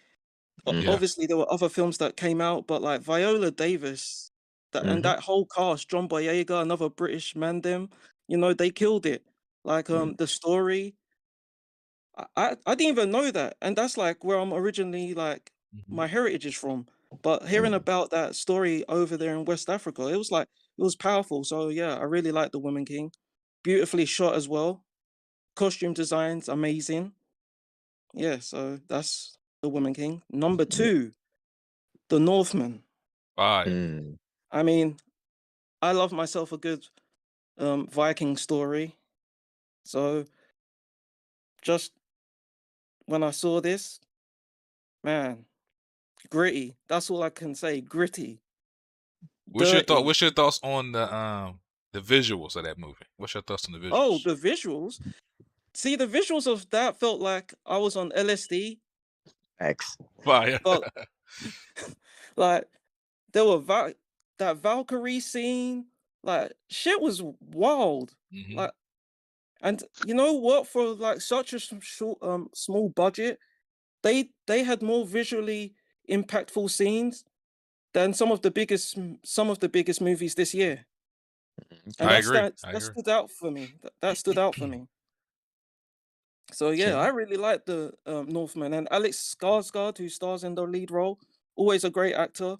Yeah. Obviously, there were other films that came out, but like Viola Davis, and that whole cast, John Boyega, another British man, they killed it. Like the story, I didn't even know that, and that's like where I'm originally like my heritage is from. But hearing about that story over there in West Africa, it was powerful. So yeah, I really like The Woman King. Beautifully shot as well. Costume designs amazing. Yeah, so that's The Woman King. Number 2, The Northman. Fire. I mean, I love myself a good Viking story. So just when I saw this, man, gritty. That's all I can say. Gritty. Dirty. What's your thoughts on the visuals of that movie? What's your thoughts on the visuals? Oh, the visuals. See, the visuals of that felt like I was on LSD. X. Fire. But like there were that Valkyrie scene, like shit was wild. Like, and you know what? For like such a short, small budget, they had more visually impactful scenes than some of the biggest movies this year. And I agree. that stood out for me. That stood out for me. So yeah, I really like the Northman, and Alex Skarsgård, who stars in the lead role, always a great actor.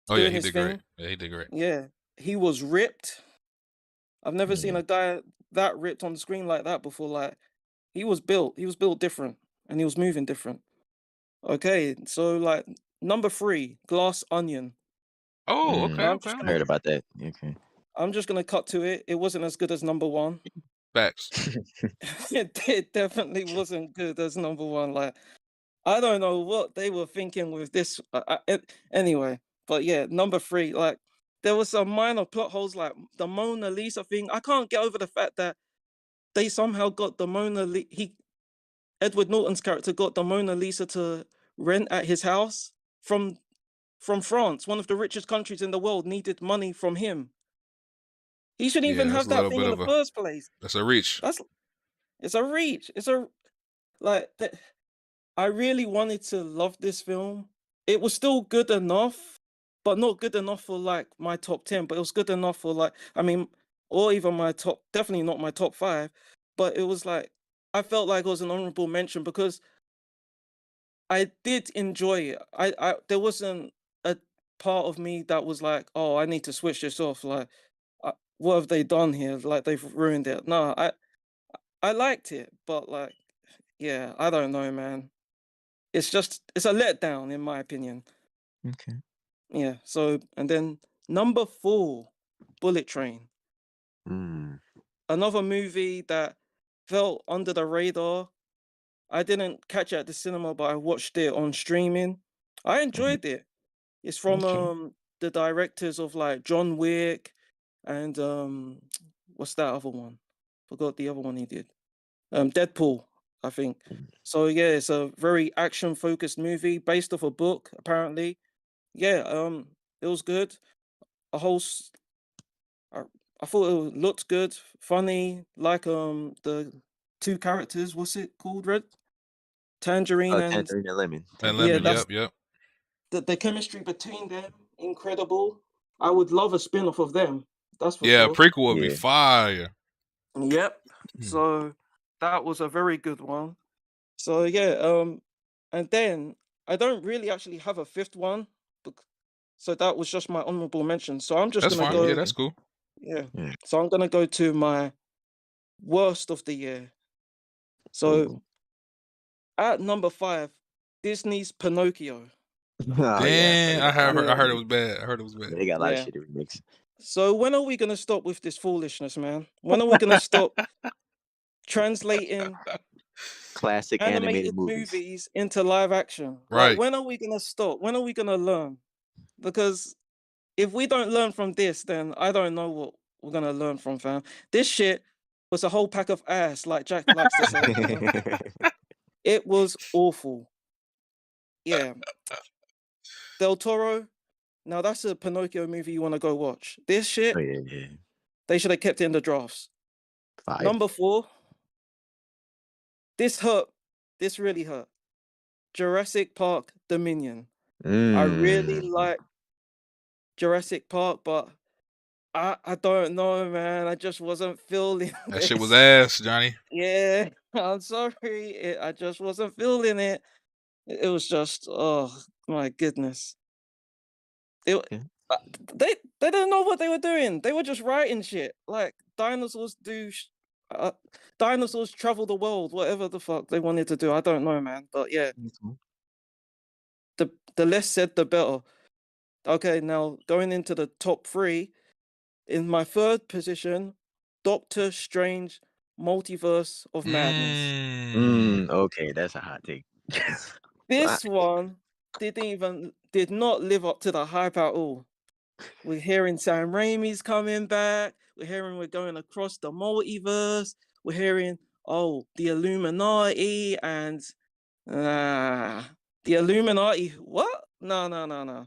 Oh doing yeah, he his did thing. great. Yeah, he did great. Yeah, he was ripped. I've never seen a guy that ripped on the screen like that before. Like he was built different, and he was moving different. Okay, so like number 3, Glass Onion. Oh, okay, Now, okay. I heard about that. Okay. I'm just gonna cut to it. It wasn't as good as number 1. Facts. It definitely wasn't good as number 1. Like I don't know what they were thinking with this. Anyway, but yeah, number 3. Like there was some minor plot holes, like the Mona Lisa thing. I can't get over the fact that they somehow got the Edward Norton's character got the Mona Lisa to rent at his house from France, one of the richest countries in the world, needed money from him. He shouldn't even that's have a that little thing bit in of the a first place. that's a reach. It's a reach. I really wanted to love this film. It was still good enough, but not good enough for like my top 10, but it was good enough for like, I mean, or even my top, definitely not my top 5, but it was like, I felt like it was an honorable mention because I did enjoy it. There wasn't a part of me that was like, oh, I need to switch this off. Like, what have they done here? Like they've ruined it. No, I liked it, but like, yeah, I don't know, man. It's a letdown in my opinion. Okay. Yeah. So and then number 4, Bullet Train. Another movie that felt under the radar. I didn't catch it at the cinema, but I watched it on streaming. I enjoyed it. It's from the directors of like John Wick and what's that other one? Forgot the other one he did. Deadpool, I think. So yeah, it's a very action focused movie based off a book, apparently. Yeah, it was good. I thought it looked good, funny, like the 2 characters, what's it called, Red? Tangerine and Tangerine and lemon. And yeah, lemon, that's yep. the chemistry between them, incredible. I would love a spin-off of them. That's for Yeah, sure. prequel would be fire. Yep. So that was a very good one. So yeah, and then I don't really actually have a 5th one, so that was just my honorable mention. So I'm just That's gonna fine. go. Yeah, that's cool. Yeah. So I'm gonna go to my worst of the year. So at number 5, Disney's Pinocchio. Damn, I heard it was bad. I heard it was bad. They got a lot of shit to remix. So when are we gonna stop with this foolishness, man? When are we gonna stop translating classic animated movies into live action? Like, Right. when are we gonna stop? When are we gonna learn? Because if we don't learn from this, then I don't know what we're gonna learn from, fam. This shit was a whole pack of ass, like Jack likes to say. It was awful. Yeah. Del Toro. Now that's a Pinocchio movie you want to go watch. This shit, Oh yeah. they should have kept it in the drafts. Fire. Number 4. This hurt. This really hurt. Jurassic Park Dominion. I really like Jurassic Park, but I don't know, man. I just wasn't feeling That shit was this. ass, Johnny. Yeah, I'm sorry. I just wasn't feeling it. It was just, oh my goodness. It, Yeah. they didn't know what they were doing. They were just writing shit. Like dinosaurs dinosaurs travel the world, whatever the fuck they wanted to do. I don't know, man. But yeah, the less said, the better. Okay, now going into the top 3. In my 3rd position, Doctor Strange Multiverse of Madness. Okay, that's a hot take. This one did not live up to the hype at all. We're hearing Sam Raimi's coming back. We're hearing we're going across the multiverse. We're hearing, the Illuminati and the Illuminati. What? No.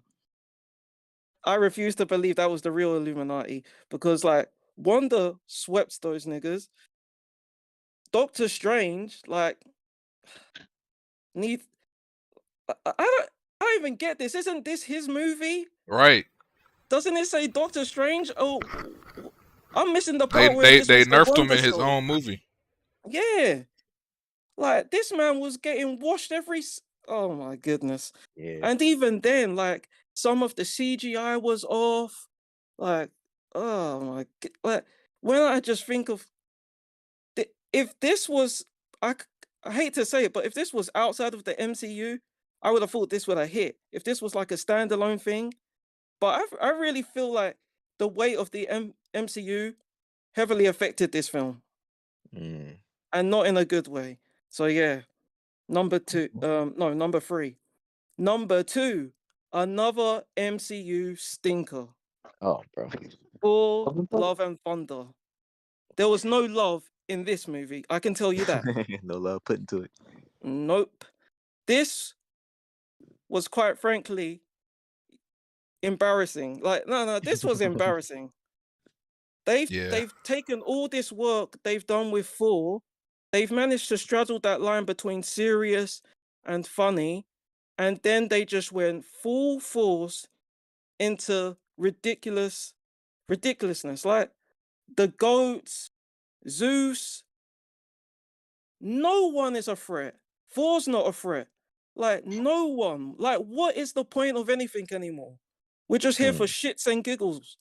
I refuse to believe that was the real Illuminati because, like, Wanda swept those niggas. Doctor Strange, like, I don't even get this. Isn't this his movie? Right. Doesn't it say Doctor Strange? Oh, I'm missing the They part where they this they was the nerfed him Wanda in his show. own movie. Yeah, like this man was getting washed oh my goodness. Yeah. And even then, like some of the CGI was off. Like, oh my, like when I just think of if this was, I hate to say it, but if this was outside of the MCU, I would have thought this would have hit. If this was like a standalone thing, but I really feel like the weight of the MCU heavily affected this film, and not in a good way. So yeah, number 3. Number 2, another MCU stinker. Oh, bro. Thor: Love and Thunder. There was no love in this movie. I can tell you that. No love put into it. Nope. This was quite frankly embarrassing. Like, no, this was embarrassing. They've taken all this work they've done with Thor. They've managed to straddle that line between serious and funny, and then they just went full force into ridiculousness. Like the goats, Zeus. No one is a threat. Thor's not a threat. Like no one. Like what is the point of anything anymore? We're just here for shits and giggles.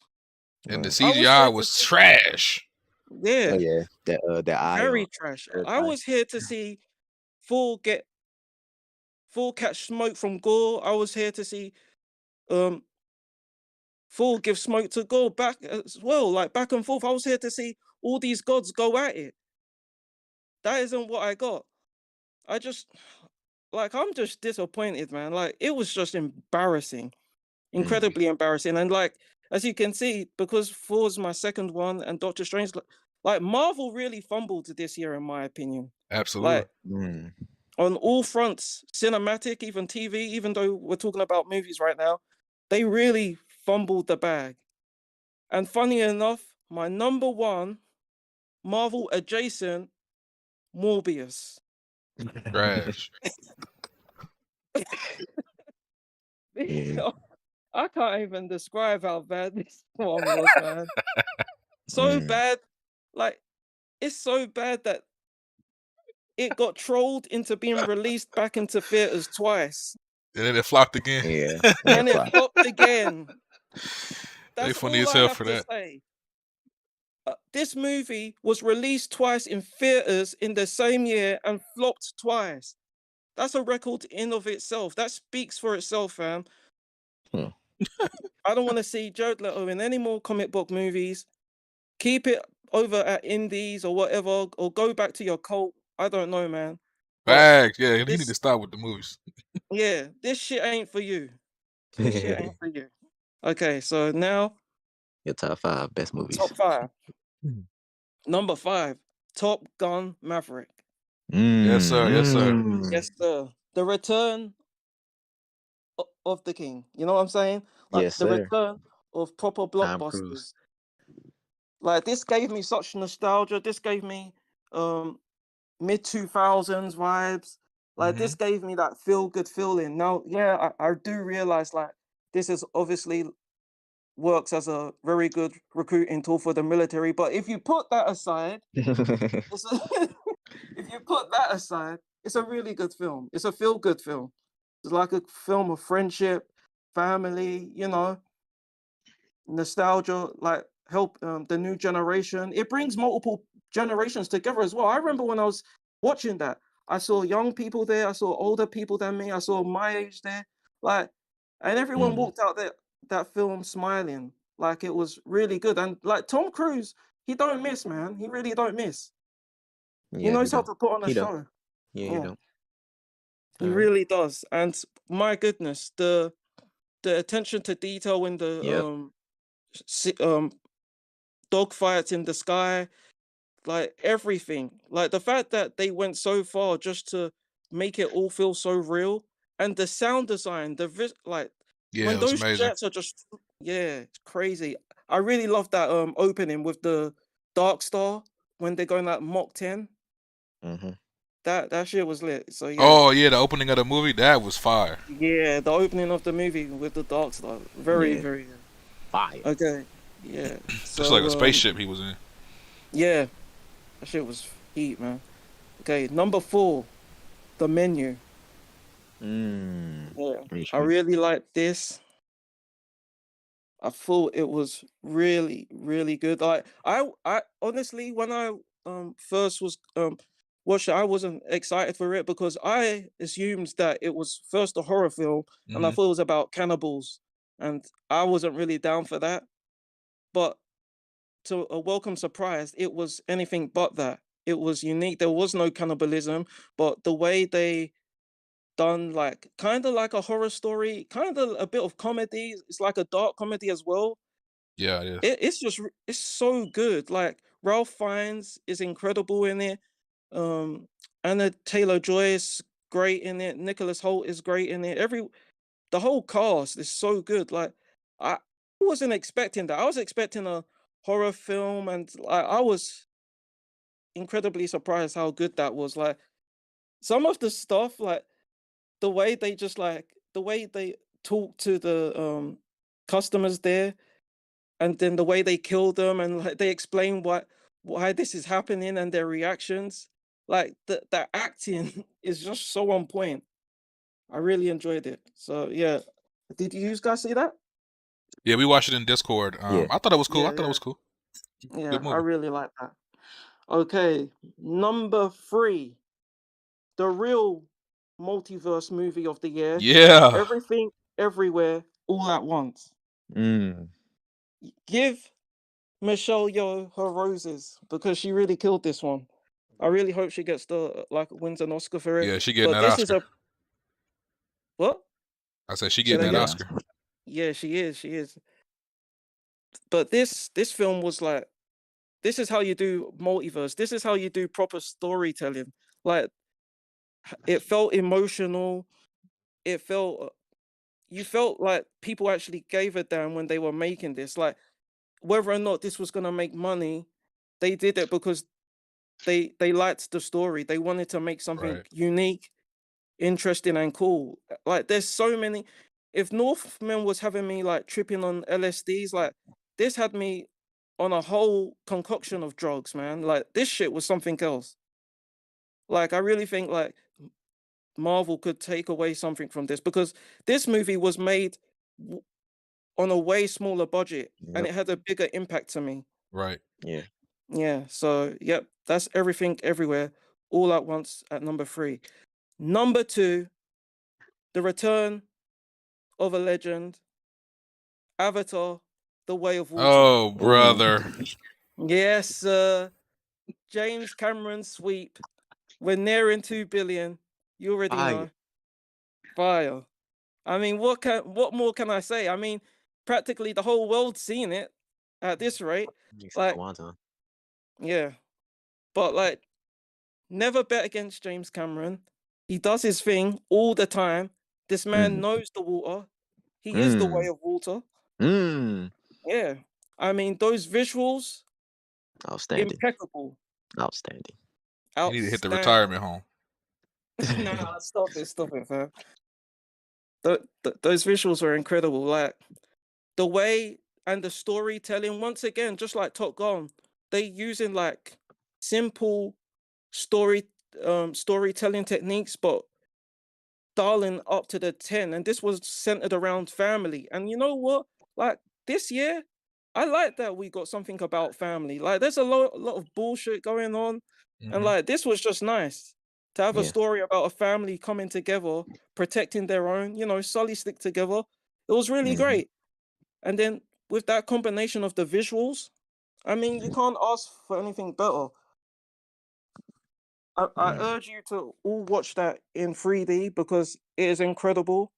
And the CGI was trash. Yeah. Oh yeah, the eye. Very trash. I was here to see Thor catch smoke from Gore. I was here to see Thor give smoke to Gore back as well, like back and forth. I was here to see all these gods go at it. That isn't what I got. I'm just disappointed, man. Like it was just embarrassing, incredibly embarrassing. And like as you can see, because Thor's my second one, and Doctor Strange, like Marvel really fumbled this year, in my opinion. Absolutely. Like on all fronts, cinematic, even TV. Even though we're talking about movies right now, they really fumbled the bag. And funny enough, my number 1 Marvel adjacent, Morbius. Trash. I can't even describe how bad this one was, man. So bad. Like, it's so bad that it got trolled into being released back into theaters twice. And then it flopped again. Yeah. And it flopped again. They That's funny all as I hell have for to that. say. This movie was released twice in theaters in the same year and flopped twice. That's a record in of itself. That speaks for itself, fam. I don't want to see Jared Leto in any more comic book movies. Keep it over at indies or whatever, or go back to your cult. I don't know, man. Bags, yeah. He need to stop with the movies. Yeah, this shit ain't for you. This shit ain't for you. Okay, so now Your top 5 best movies. top 5. Number 5, Top Gun Maverick. Yes, sir. Yes, sir. Yes, sir. The return of the king. You know what I'm saying? Like Yes, the sir. return of proper Tom Cruise. blockbusters. Like this gave me such nostalgia. This gave me mid 2000s vibes. Like this gave me that feel good feeling. Now, yeah, I do realize like this is obviously works as a very good recruiting tool for the military. But if you put that aside, it's if you put that aside, it's a really good film. It's a feel good film. It's like a film of friendship, family, you know, nostalgia, like help the new generation. It brings multiple generations together as well. I remember when I was watching that, I saw young people there, I saw older people than me, I saw my age there, like, and everyone walked out there that film smiling. Like it was really good. And like Tom Cruise, he don't miss, man. He really don't miss. He Yeah, he knows how don't. to put on a He don't. show. Yeah, he Yeah, don't. he Alright. really does. And my goodness, the attention to detail in the Yep. dogfights in the sky, like everything, like the fact that they went so far just to make it all feel so real, and the sound design, like Yeah, when it was those amazing. jets are just, yeah, it's crazy. I really love that opening with the Dark Star when they're going like Mach 10. Mm-hmm. That shit was lit. So yeah. Oh yeah, the opening of the movie that was fire. Yeah, the opening of the movie with the Dark Star, very Yeah. very good. Fire. Okay, yeah. Just like a So spaceship he was in. yeah, that shit was heat, man. Okay, number 4, The Menu. Yeah, I really like this. I thought it was really, really good. Like I honestly, when I first was watched it, I wasn't excited for it because I assumed that it was first a horror film, and I thought it was about cannibals, and I wasn't really down for that. But to a welcome surprise, it was anything but that. It was unique. There was no cannibalism, but the way they done like kind of like a horror story, kind of a bit of comedy. It's like a dark comedy as well. Yeah, it is. It's just it's so good. Like Ralph Fiennes is incredible in it. Um, Anna Taylor Joy is great in it. Nicholas Holt is great in it. The whole cast is so good. Like I wasn't expecting that. I was expecting a horror film, and I was incredibly surprised how good that was. Like some of the stuff, like the way they talk to the customers there, and then the way they kill them, and like they explain why this is happening and their reactions, like the acting is just so on point. I really enjoyed it. So yeah, did you guys see that? Yeah, we watched it in Discord. Yeah. I thought it was cool. I Yeah, thought it yeah, was cool. yeah. Good I movie. really like that. Okay, number 3, the real multiverse movie of the year. Yeah. Everything, everywhere, all at once. Give Michelle Yeoh her roses because she really killed this one. I really hope she gets the like wins an Oscar for it. Yeah, she getting But that this is Oscar. a what? I said she Say getting that that again? Oscar. Yeah, she is. She is. But this film was like, this is how you do multiverse. This is how you do proper storytelling. Like it felt emotional. It felt you felt like people actually gave a damn when they were making this. Like whether or not this was gonna make money, they did it because they liked the story. They wanted to make something Right. unique, interesting, and cool. Like there's so many. If Northman was having me like tripping on LSDs, like this had me on a whole concoction of drugs, man. Like this shit was something else. Like I really think like Marvel could take away something from this because this movie was made on a way smaller budget and Yep. it had a bigger impact to me. Right. Yeah. Yeah. So yep, that's everything everywhere all at once at number 3. Number 2, The Return of a Legend, Avatar, The Way of Water. Oh, brother. Yes, James Cameron sweep. We're nearing 2 billion. You already Fire. know. Fire. I mean, what more can I say? I mean, practically the whole world seen it at this rate. Except Like, Wonton. yeah, but like, never bet against James Cameron. He does his thing all the time. This man knows the water. He is the way of water. Yeah, I mean those visuals, Outstanding. impeccable, Outstanding. You need to hit the outstanding. retirement home. Nah, stop it, fam. Those visuals were incredible. Like the way and the storytelling. Once again, just like Top Gun, they using like simple storytelling techniques, but dialing up to the 10. And this was centered around family. And you know what? Like this year, I like that we got something about family. Like there's a lot of bullshit going on. And like this was just nice to have a Yeah. story about a family coming together, protecting their own, you know, Sully stick together. It was really great. And then with that combination of the visuals, I mean, you can't ask for anything better. I urge you to all watch that in 3D because it is incredible.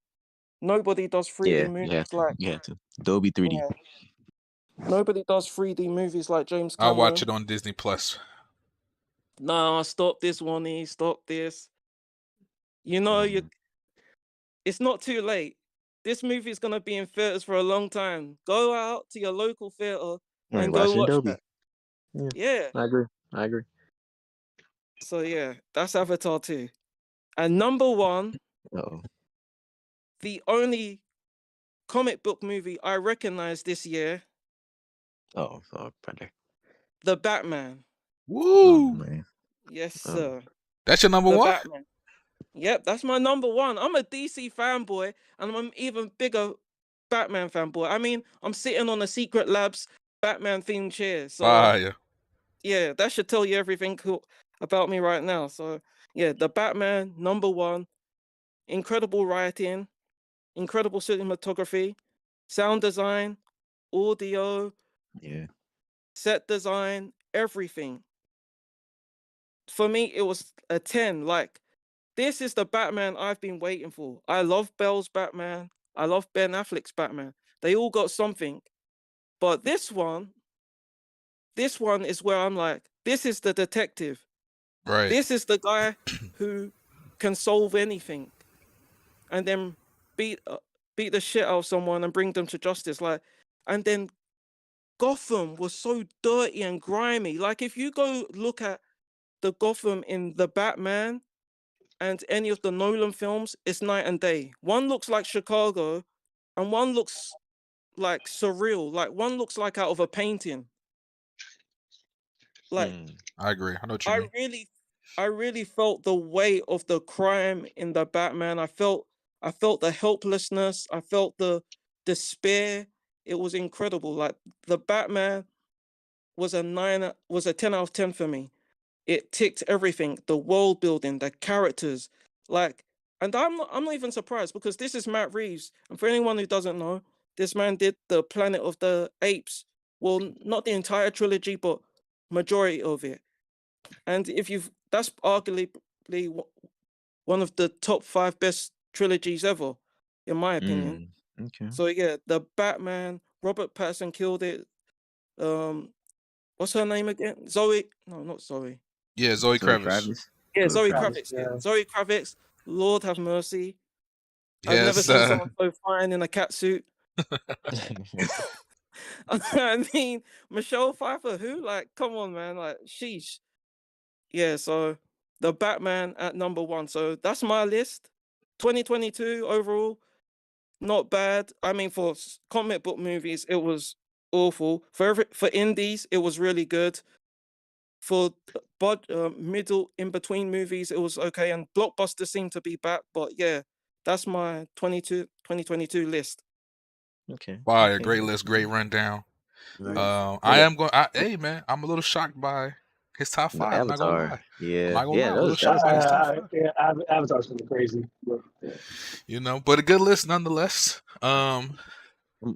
Nobody does 3D Yeah, movies like you have to. Dolby 3D. yeah. Nobody does 3D movies like James I'll Cameron. watch it on Disney Plus. Nah, stop this, Wonnie. Stop this. You know, it's not too late. This movie is gonna be in theaters for a long time. Go out to your local theater and go watch it in watch Dolby. that. Yeah. I agree. So yeah, that's Avatar 2. And number 1, the only comic book movie I recognize this year, brother. The Batman. Woo! Man. Yes, sir. That's your number The one? Batman. Yep, that's my number 1. I'm a DC fanboy, and I'm an even bigger Batman fanboy. I mean, I'm sitting on a Secret Labs Batman themed chair. So Fire. yeah, that should tell you everything about me right now. So yeah, The Batman, number 1. Incredible writing, incredible cinematography, sound design, audio, set design, everything. For me, it was a 10. Like, this is the Batman I've been waiting for. I love Bell's Batman. I love Ben Affleck's Batman. They all got something. But this one is where I'm like, this is the detective. Right. This is the guy who can solve anything and then beat the shit out of someone and bring them to justice. Like, and then Gotham was so dirty and grimy. Like, if you go look at the Gotham in the Batman and any of the Nolan films, it's night and day. One looks like Chicago and one looks like surreal. Like, one looks like out of a painting. Like, I agree. I know what you mean. I really felt the weight of the crime in the Batman. I felt the helplessness. I felt the despair. It was incredible. Like, the Batman was a 10 out of 10 for me. It ticked everything, the world building, the characters, like, and I'm not even surprised because this is Matt Reeves. And for anyone who doesn't know, this man did the Planet of the Apes. Well, not the entire trilogy, but majority of it. And that's arguably one of the top 5 best trilogies ever, in my opinion. Okay. So yeah, the Batman, Robert Pattinson killed it. What's her name again? Zoe? No, not Zoe. Yeah, Zoe Kravitz. Yeah, Zoe Kravitz. Yeah. Zoe Kravitz. Lord have mercy. I've never Yes, seen someone so fine in a cat suit. I mean, Michelle Pfeiffer, who? Like, come on, man. Like, sheesh. Yeah, so the Batman at number 1. So that's my list. 2022 overall, not bad. I mean, for comic book movies, it was awful. For indies, it was really good. For middle in between movies, it was okay, and blockbusters seemed to be back. But yeah, that's my 2022 list. Okay. Fire, great list, great rundown. Hey man, I'm a little shocked by his top 5. I'm not gonna lie. Yeah, I'm not gonna lie. I'm a little shocked by his top 5. Yeah, Avatar's something crazy. You know, but a good list nonetheless.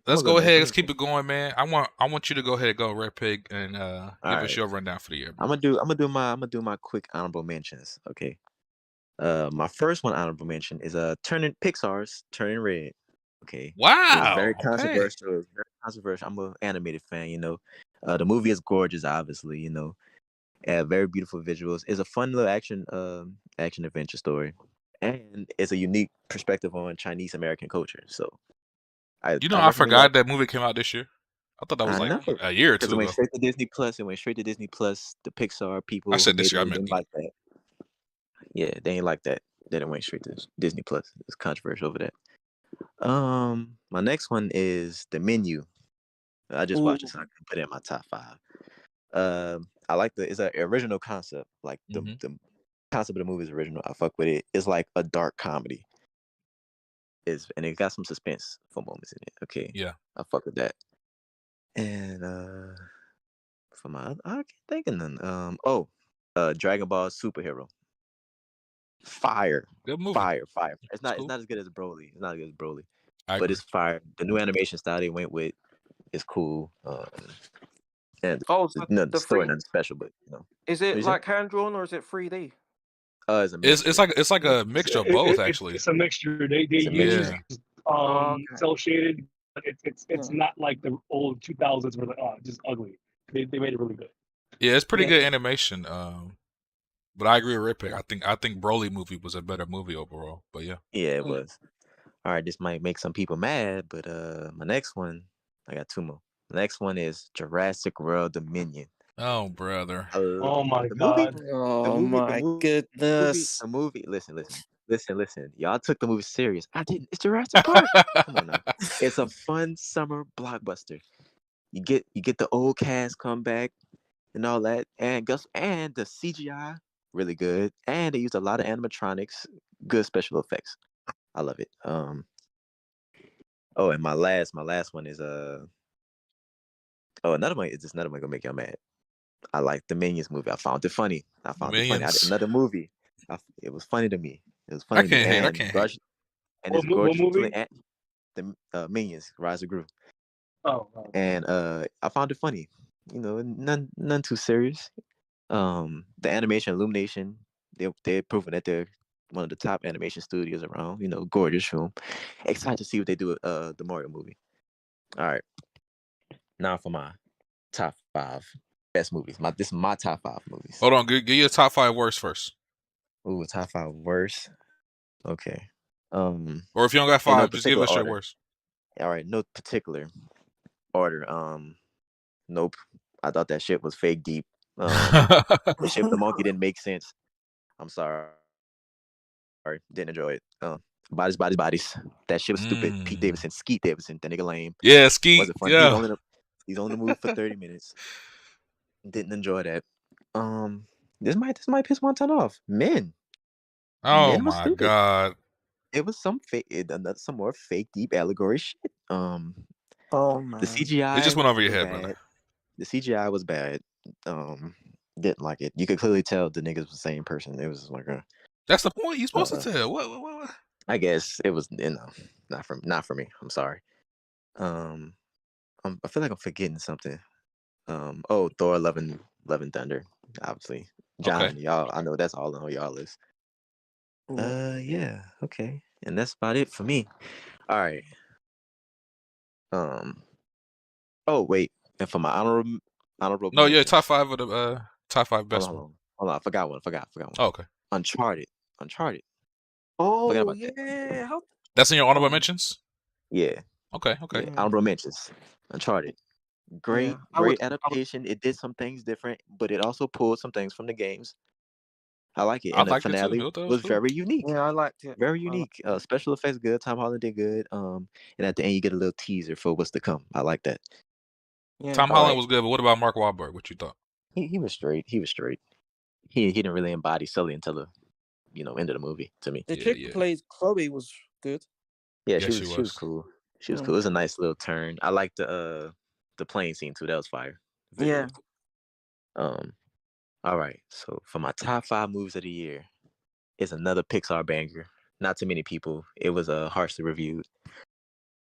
Let's go ahead. Let's keep it going, man. I want you to go ahead, go Red Pig, and give us your rundown for the year. I'm gonna do my quick honorable mentions. Okay. My first one honorable mention is Pixar's Turning Red. Okay. It was very Wow. Okay. controversial. It was very controversial. I'm an animated fan, you know. The movie is gorgeous, obviously, you know. Very beautiful visuals. It's a fun little action adventure story. And it's a unique perspective on Chinese American culture. So I You know, I recommend that. forgot that movie came out this year. I thought that was I like know. a year or Because two it went ago. straight to Disney Plus. It went straight to Disney Plus. The Pixar I people who said this made year. I it meant didn't like that. Yeah, they ain't like that. Then it went straight to Disney Plus. It's controversial over that. My next one is The Menu. I just watched it, so I can put it in my top 5. I like it's an original concept. Like the concept of the movie is original. I fuck with it. It's like a dark comedy. And it got some suspense for moments in it. Okay. Yeah. I fuck with that. And for my I can't think of none. Dragon Ball Superhero. Fire. Good movie. Fire. It's not cool. as good as Broly. It's not as good as Broly. I But agree. it's fire. The new animation style they went with is cool. And So the story nothing special, but you know. is What it you say? like hand drawn or is it 3D? It's a mixture. It's like a mixture of both, actually. It's a mixture. They It's a use mixture. cell shaded, but it's not like the old 2000s where like just ugly. They made it really good. Yeah, it's pretty good animation. But I agree with Red Pick. I think Broly movie was a better movie overall. But yeah. Yeah, it was. All right, this might make some people mad, but my next one, I got 2 more. The next one is Jurassic World Dominion. Oh, brother. Oh my god. Oh my goodness. The movie. Listen. Y'all took the movie serious. I didn't. It's Jurassic Park. Come on now. It's a fun summer blockbuster. You get the old cast come back and all that, and the CGI really good, and they use a lot of animatronics, good special effects. I love it. And my last one is another one gonna make y'all mad. I like the Minions movie. I found it funny. Minions. Another movie. It was funny to me. It was funny I to me. can't And hate. and What it's gorgeous. movie? The Minions, Rise of Gru. Oh. And I found it funny. You know, none too serious. The animation, Illumination, they're proving that they're one of the top animation studios around. You know, gorgeous film. Excited to see what they do with the Mario movie. All right. Now for my top 5 best movies. This is my top 5 movies. Hold on, give your top 5 worst first. Ooh, top 5 worst. Okay. Or if you don't got 5, just give us your worst. All right, no particular order. Nope. I thought that shit was fake deep. The shit with the monkey didn't make sense. I'm sorry. Didn't enjoy it. Bodies. That shit was stupid. Pete Davidson, Skeet Davidson, that nigga lame. Yeah, Skeet. Wasn't fun. Yeah. He's on the move for 30 minutes. Didn't enjoy that. This might piss one ton off. Men. Oh my god. It was some more fake deep allegory shit. Oh man. The CGI. It just went over your head, brother. The CGI was bad. Didn't like it. You could clearly tell the niggas was the same person. It was like That's the point. You're supposed to tell. What? I guess it was not for me. I'm sorry. I feel like I'm forgetting something. Thor, Love and Thunder, obviously. John, Okay. y'all. I know that's all on y'all list. Yeah, okay, and that's about it for me. All right. Oh wait, and for my honorable. No, yeah, top 5 of the top 5 best. Hold on. I forgot one. Oh, okay. Uncharted. Oh yeah. That's in your honorable mentions? Yeah. Okay. Yeah, honorable mentions. Uncharted. Great adaptation. It did some things different, but it also pulled some things from the games. I like it. And the finale was very unique. Yeah, I liked it. Very unique. Special effects good. Tom Holland did good. And at the end you get a little teaser for what's to come. I like that. Yeah. Tom Holland was good, but what about Mark Wahlberg? What you thought? He was straight. He didn't really embody Sully until the end of the movie to me. The chick who plays Chloe was good. Yeah, she was cool. She was cool. It was a nice little turn. I liked the plane scene too. That was fire. Yeah. All right. So for my top 5 movies of the year, is another Pixar banger. Not too many people. It was harshly reviewed.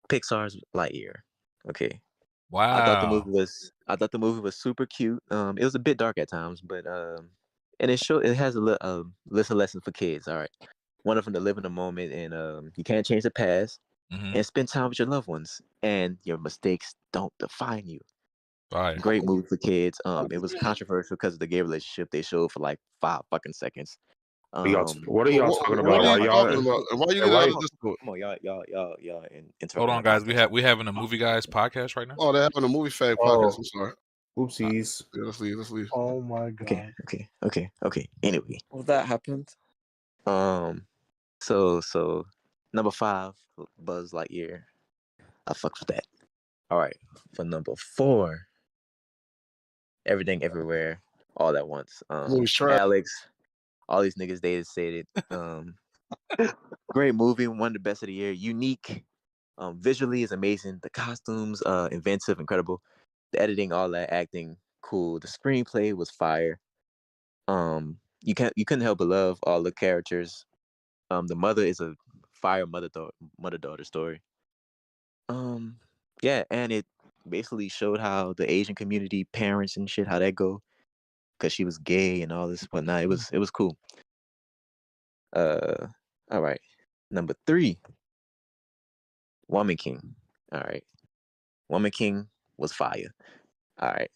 Pixar's Lightyear. Okay. Wow. I thought the movie was super cute. It was a bit dark at times, but and it has a list of lessons for kids. All right. One of them to live in the moment, and you can't change the past. and spend time with your loved ones. And your mistakes don't define you. Right. Great movie for kids. It was controversial because of the gay relationship they showed for like 5 fucking seconds. What are y'all talking about? What are Why you y'all? talking about? Why you Hey, get out why? of this? Come on, y'all interrupting Hold on, my guys. podcast. We having a movie guys podcast right now. Oh, they're having a movie fag Oh. podcast. I'm sorry. Oopsies. Yeah, let's leave. Oh my god. Okay. Anyway, Well, that happened. so number 5, Buzz Lightyear. I fucks with that. All right, for number 4, Everything Everywhere All at Once. Movie's trash. Alex, all these niggas they said it. Great movie, one of the best of the year. Unique, visually is amazing. The costumes, inventive, incredible. The editing, all that, acting, cool. The screenplay was fire. You couldn't help but love all the characters. The mother is a fire mother daughter story. Yeah, and it basically showed how the Asian community parents and shit, how that go, because she was gay and all this whatnot. It was cool. All right, number 3, Woman King. All right, Woman King was fire. All right,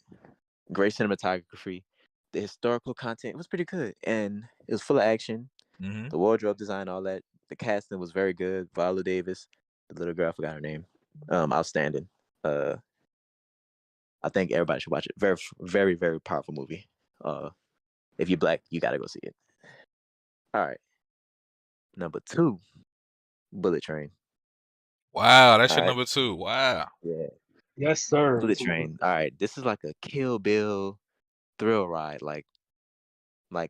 great cinematography. The historical content was pretty good, and it was full of action. Mm-hmm. The wardrobe design, all that. The casting was very good. Viola Davis, the little girl, I forgot her name. Outstanding. I think everybody should watch it. Very, very, very powerful movie. If you're black, you gotta go see it. All right. Number 2, Bullet Train. Wow, that's All your right. number 2. Wow. Yeah. Yes, sir. Bullet Train. All right. This is like a Kill Bill thrill ride. Like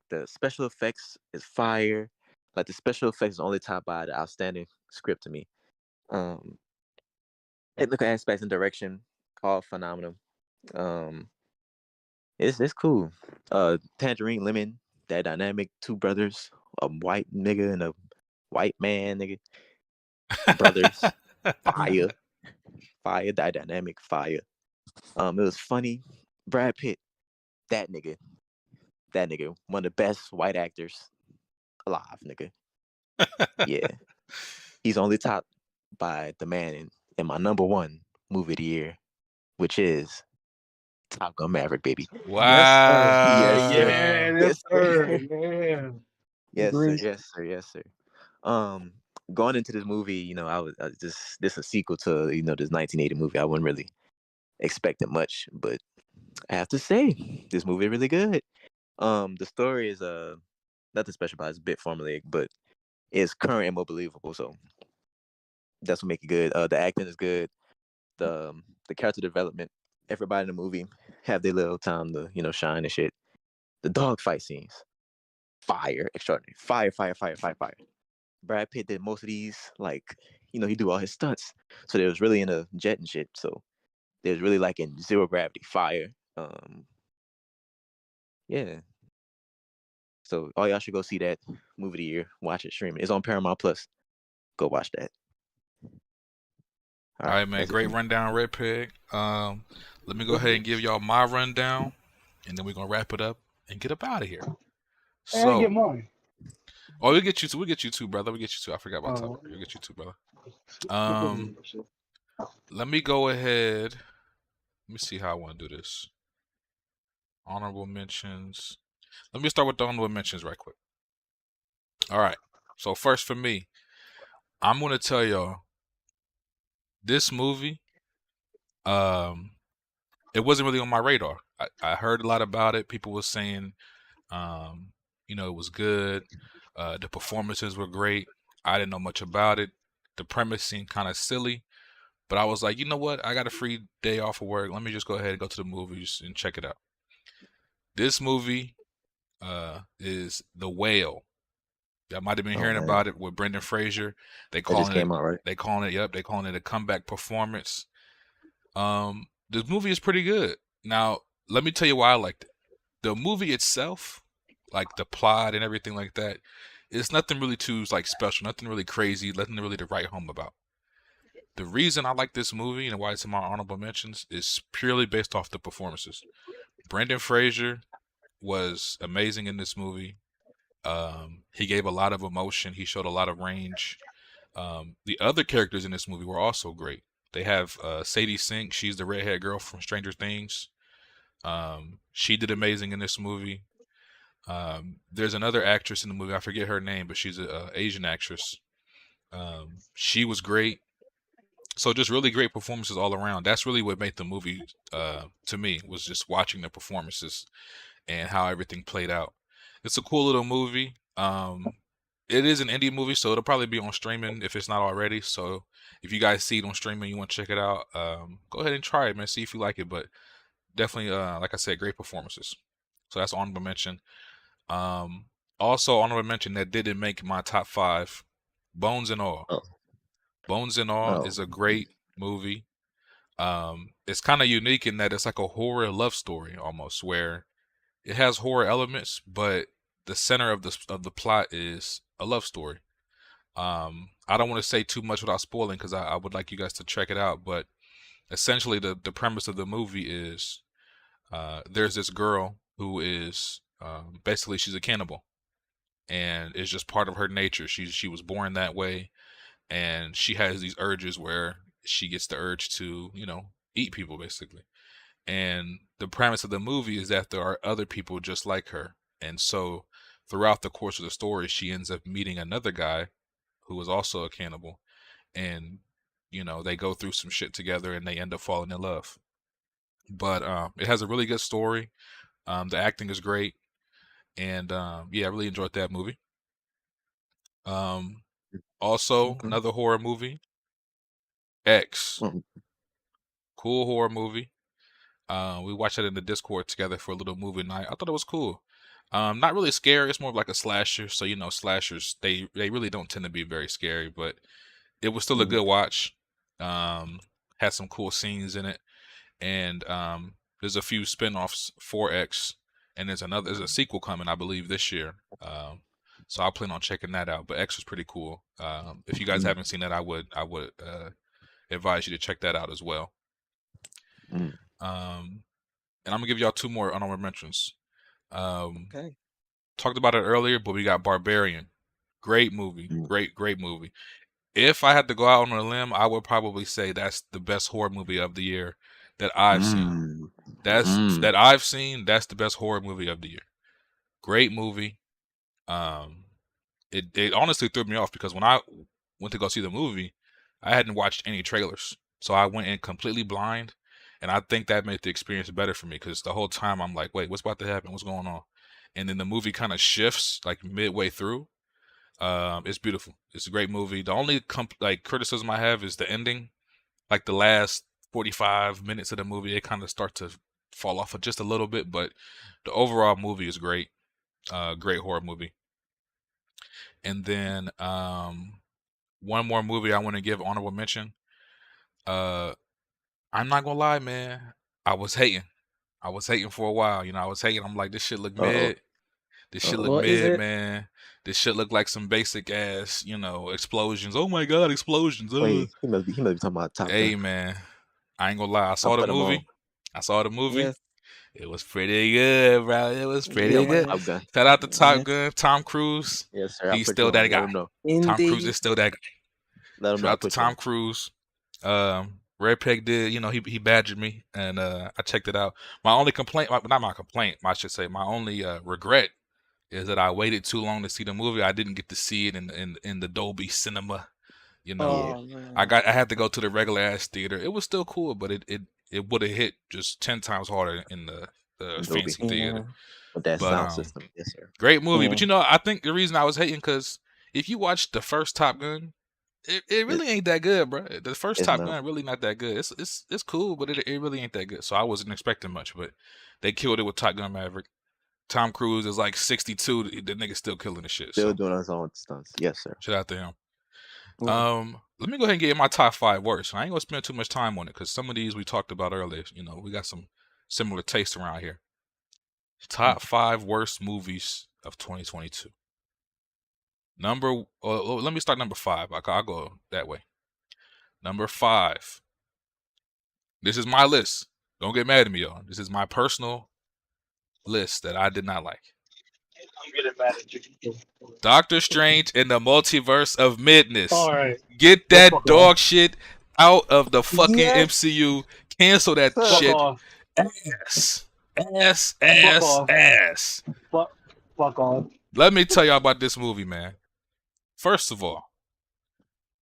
the special effects is fire. Like the special effects is only topped by the outstanding script to me. Technical aspects and direction, all phenomenal. It's cool. Tangerine Lemon, that dynamic, 2 brothers, a white nigga and a white man nigga. Brothers, fire, that dynamic, fire. It was funny. Brad Pitt, that nigga, one of the best white actors alive, nigga. Yeah, he's only topped by the man in my number 1 movie of the year, which is Top Gun Maverick, baby. Wow. Yes, sir. Yes, sir. Yeah. Yes, sir. Going into this movie, you know, I was just this a sequel to this 1980 movie. I wasn't really expecting much, but I have to say this movie is really good. The story is nothing special about it. It's a bit formulaic, but it's current and more believable. So that's what make it good. The acting is good. The character development. Everybody in the movie have their little time to shine and shit. The dog fight scenes, fire, extraordinary, fire. Brad Pitt did most of these, he do all his stunts. So they was really in a jet and shit. So they was really like in zero gravity, fire. Yeah. So all y'all should go see that movie of the year. Watch it, stream it. It's on Paramount Plus. Go watch that. All right, man. Great rundown, Red Pig. Let me go ahead and give y'all my rundown, and then we're gonna wrap it up and get up out of here. So, get mine. Oh, we'll get you too, brother. We get you too. I forgot about Tucker. We'll get you too, brother. Let me go ahead. Let me see how I want to do this. Honorable mentions. Let me start with the honorable mentions right quick. All right. So first for me, I'm gonna tell y'all this movie. It wasn't really on my radar. I heard a lot about it. People were saying, it was good. The performances were great. I didn't know much about it. The premise seemed kind of silly, but I was like, you know what? I got a free day off of work. Let me just go ahead and go to the movies and check it out. This movie is The Whale. Y'all might have been hearing about it with Brendan Fraser. They calling it. Right? They calling it a comeback performance. The movie is pretty good. Now, let me tell you why I liked it. The movie itself, like the plot and everything like that, it's nothing really too special, nothing really crazy, nothing really to write home about. The reason I like this movie and why it's in my honorable mentions is purely based off the performances. Brendan Fraser was amazing in this movie. He gave a lot of emotion. He showed a lot of range. The other characters in this movie were also great. They have Sadie Sink. She's the redhead girl from Stranger Things. She did amazing in this movie. There's another actress in the movie. I forget her name, but she's a Asian actress. She was great. So just really great performances all around. That's really what made the movie to me, was just watching the performances and how everything played out. It's a cool little movie. It is an indie movie, so it'll probably be on streaming if it's not already. So if you guys see it on streaming, you want to check it out, go ahead and try it, man. See if you like it. But definitely, like I said, great performances. So that's honorable mention. Also honorable mention that didn't make my top 5, Bones and All. Oh. Bones and All is a great movie. It's kind of unique in that it's like a horror love story almost, where it has horror elements, but the center of the plot is a love story. I don't want to say too much without spoiling, because I would like you guys to check it out. But essentially, the premise of the movie is there's this girl who is basically, she's a cannibal, and it's just part of her nature. She was born that way, and she has these urges where she gets the urge to, eat people basically. And the premise of the movie is that there are other people just like her. And so throughout the course of the story, she ends up meeting another guy who is also a cannibal. And, they go through some shit together and they end up falling in love. But it has a really good story. The acting is great. And yeah, I really enjoyed that movie. Also, another horror movie, X. Cool horror movie. We watched it in the Discord together for a little movie night. I thought it was cool. Not really scary. It's more of like a slasher. So, slashers, they really don't tend to be very scary, but it was still a good watch. Had some cool scenes in it. And there's a few spinoffs for X, and there's a sequel coming, I believe, this year. So I plan on checking that out. But X was pretty cool. If you guys haven't seen that, I would advise you to check that out as well. And I'm gonna give y'all 2 more honorable mentions. Okay. Talked about it earlier, but we got Barbarian. Great movie. Great movie. If I had to go out on a limb, I would probably say that's the best horror movie of the year that I've seen. That's the best horror movie of the year. Great movie. It honestly threw me off, because when I went to go see the movie, I hadn't watched any trailers. So I went in completely blind, and I think that made the experience better for me, because the whole time I'm like, wait, what's about to happen? What's going on? And then the movie kind of shifts like midway through. It's beautiful. It's a great movie. The only criticism I have is the ending. Like the last 45 minutes of the movie, it kind of start to fall off just a little bit, but the overall movie is great. Great horror movie. And then one more movie I want to give honorable mention. I'm not gonna lie, man. I was hating for a while. I was hating. I'm like, this shit look mid. This shit look mid, man. This shit look like some basic ass, explosions. Oh my god, explosions. Wait, he must be talking about Top Gun. Hey, man. I ain't gonna lie. I saw the movie. Yes. It was pretty good, bro. It was pretty good. Shout out to Top Gun, Tom Cruise. Yes, sir. He's still that guy. Tom Cruise is still that guy. Shout out to Tom Cruise. Red Peg did, he badgered me, and I checked it out. My only complaint, not my complaint, I should say, my only regret is that I waited too long to see the movie. I didn't get to see it in the Dolby Cinema. I had to go to the regular ass theater. It was still cool, but it would have hit just 10 times harder in the fancy theater. With that sound system, yes, sir. Great movie, but I think the reason I was hating, because if you watch the first Top Gun, it really ain't that good, bro. The first Top Gun really not that good. It's cool, but it really ain't that good. So I wasn't expecting much, but they killed it with Top Gun Maverick. Tom Cruise is like 62. The nigga's still killing the shit. Still doing his own stunts. Yes, sir. Shout out to him. Let me go ahead and get my top 5 worst. I ain't gonna spend too much time on it, because some of these we talked about earlier. We got some similar tastes around here. Top 5 worst movies of 2022. Let me start number 5. I'll go that way. Number 5. This is my list. Don't get mad at me, y'all. This is my personal list that I did not like. I'm getting mad at you. Doctor Strange in the Multiverse of Madness. All right. Get Go that fuck dog off. shit out of the fucking Yes, MCU. Cancel that sir. Fuck shit. off. Ass. Ass, Fuck ass, off. ass. Fuck off. Let me tell y'all about this movie, man. First of all,